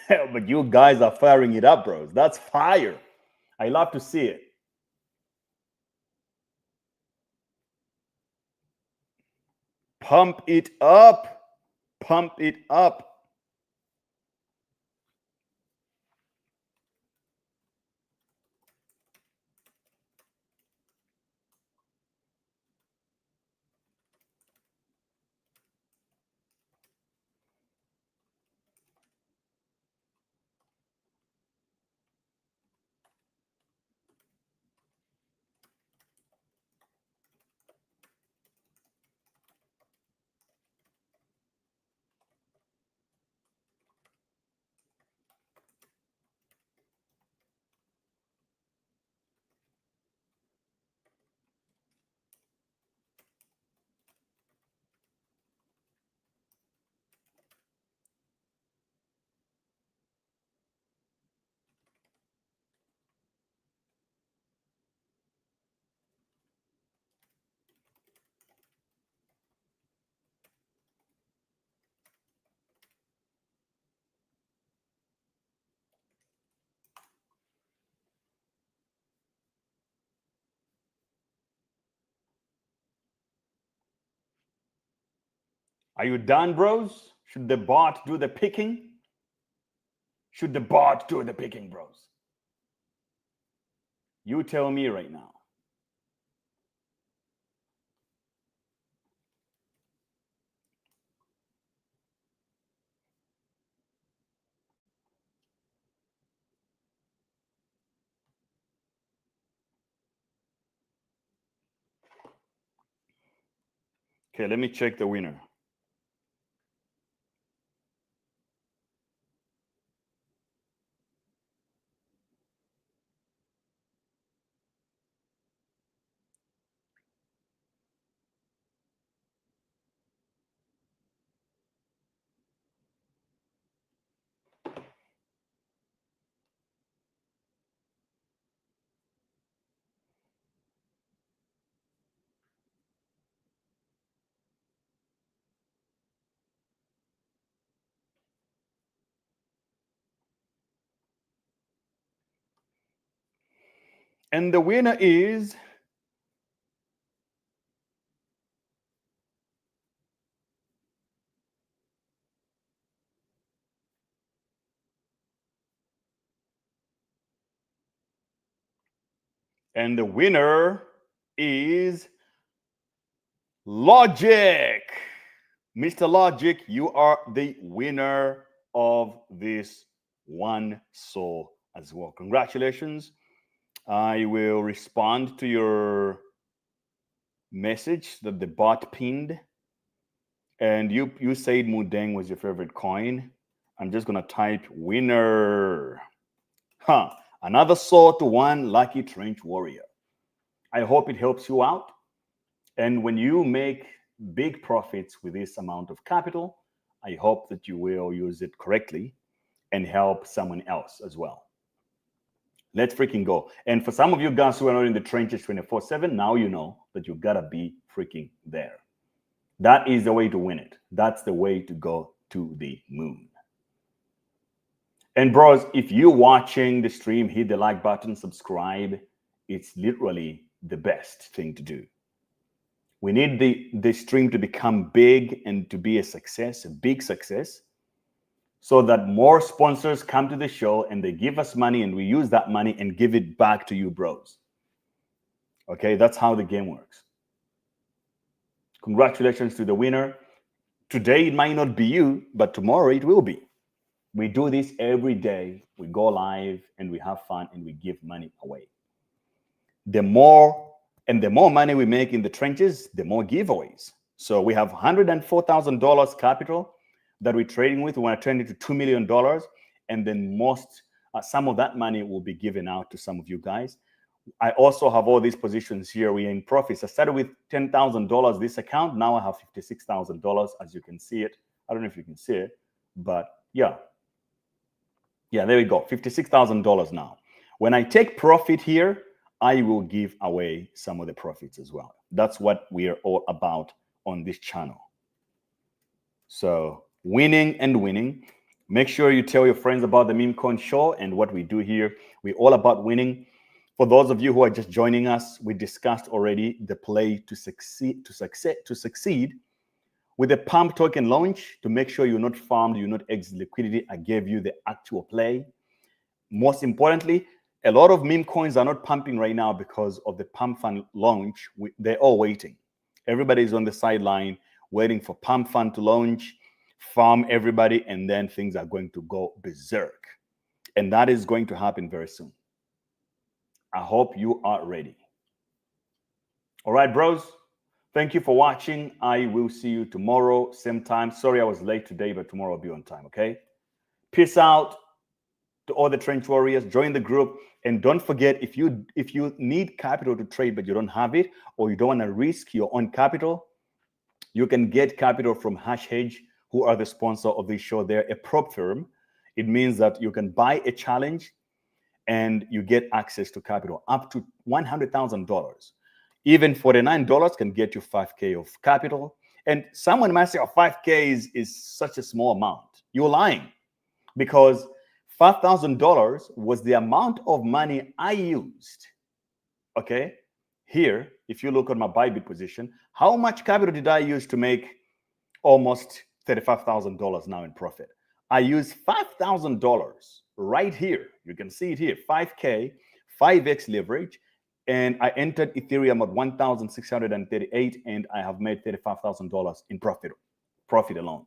But you guys are firing it up, bros. That's fire. I love to see it. Pump it up. Pump it up. Are you done, bros? Should the bot do the picking? Should the bot do the picking, bros? You tell me right now. Okay, let me check the winner. And the winner is Logic. Mr. Logic, you are the winner of this one soul as well. Congratulations. I will respond to your message that the bot pinned. And you said Mudeng was your favorite coin. I'm just going to type winner. Another soul to one lucky trench warrior. I hope it helps you out. And when you make big profits with this amount of capital, I hope that you will use it correctly and help someone else as well. Let's freaking go. And for some of you guys who are not in the trenches 24/7, now you know that you gotta be freaking there. That is the way to win it. That's the way to go to the moon. And bros, if you're watching the stream, hit the like button, subscribe. It's literally the best thing to do. We need the stream to become big and to be a success, a big success, so that more sponsors come to the show and they give us money and we use that money and give it back to you, bros. Okay, that's how the game works. Congratulations to the winner. Today it might not be you, but tomorrow it will be. We do this every day. We go live and we have fun and we give money away. The more money we make in the trenches, the more giveaways. So we have $104,000 capital that we're trading with. We want to turn it to $2 million. And then some of that money will be given out to some of you guys. I also have all these positions here. We're in profits. I started with $10,000 this account. Now I have $56,000, as you can see it. I don't know if you can see it, but yeah. Yeah, there we go. $56,000 now. When I take profit here, I will give away some of the profits as well. That's what we are all about on this channel. So winning and winning. Make sure you tell your friends about the Memecoin show and what we do here. We're all about winning. For those of you who are just joining us, we discussed already the play to succeed with the Pump token launch. To make sure you're not farmed, you're not exit liquidity, I gave you the actual play. Most importantly, a lot of meme coins are not pumping right now because of the Pump.fun launch. They're all waiting. Everybody's on the sideline waiting for Pump.fun to launch, farm everybody, and then things are going to go berserk. And that is going to happen very soon. I hope you are ready. All right, bros. Thank you for watching. I will see you tomorrow, same time. Sorry I was late today, but tomorrow I'll be on time, okay? Peace out to all the trench warriors. Join the group. And don't forget, if you need capital to trade, but you don't have it, or you don't want to risk your own capital, you can get capital from HashHedge, who are the sponsor of this show. They're a prop firm. It means that you can buy a challenge and you get access to capital up to $100,000. Even $49 can get you 5K of capital. And someone might say, oh, 5K is such a small amount. You're lying, because $5,000 was the amount of money I used. Okay, here, if you look at my Bybit position, how much capital did I use to make almost $35,000 now in profit. I use $5,000 right here. You can see it here, 5K, 5x leverage. And I entered Ethereum at 1,638, and I have made $35,000 in profit alone.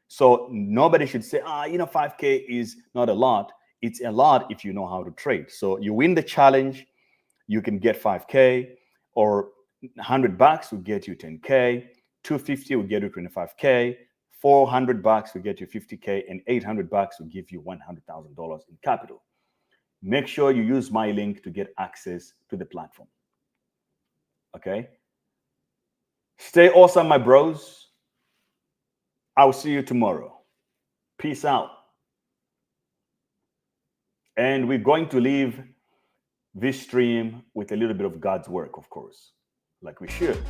So nobody should say, 5K is not a lot. It's a lot if you know how to trade. So you win the challenge, you can get 5K, or $100 will get you 10K, 250 will get you 25K, $400 will get you 50K, and $800 will give you $100,000 in capital. Make sure you use my link to get access to the platform. Okay? Stay awesome, my bros. I'll see you tomorrow. Peace out. And we're going to leave this stream with a little bit of God's work, of course, like we should.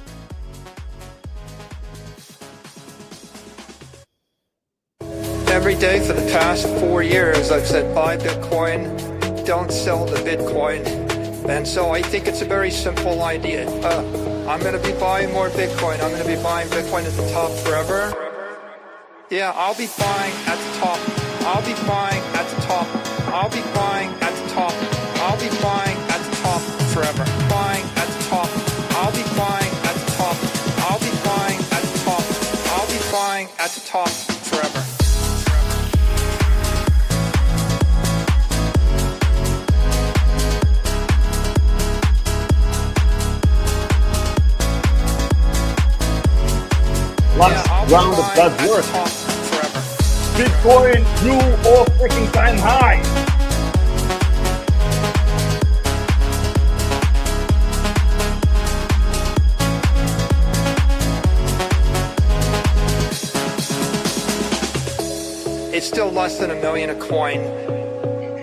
Every day for the past 4 years, I've said buy Bitcoin, don't sell the Bitcoin. And so I think it's a very simple idea. I'm going to be buying more Bitcoin. I'm going to be buying Bitcoin at the top forever. Yeah, I'll be buying at the top. I'll be buying at the top. I'll be buying at the top. I'll be buying at the top forever. Buying at the top. I'll be buying at the top. I'll be buying at the top. I'll be buying at the top forever. Last round of God's work. Bitcoin new all freaking time high. It's still less than $1 million a coin.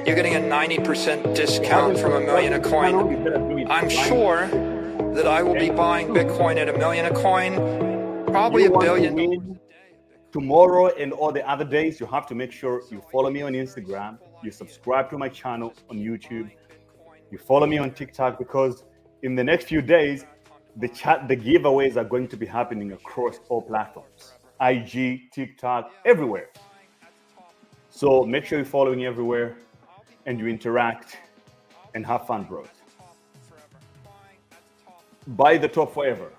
You're getting a 90% discount from $1 million a coin. I'm sure that I will be buying Bitcoin at $1 million a coin. Probably $1 billion. Tomorrow and all the other days, you have to make sure you follow me on Instagram, you subscribe to my channel on YouTube, you follow me on TikTok, because in the next few days, the giveaways are going to be happening across all platforms, IG, TikTok, everywhere. So make sure you follow me everywhere and you interact and have fun, bros. Buy the top forever.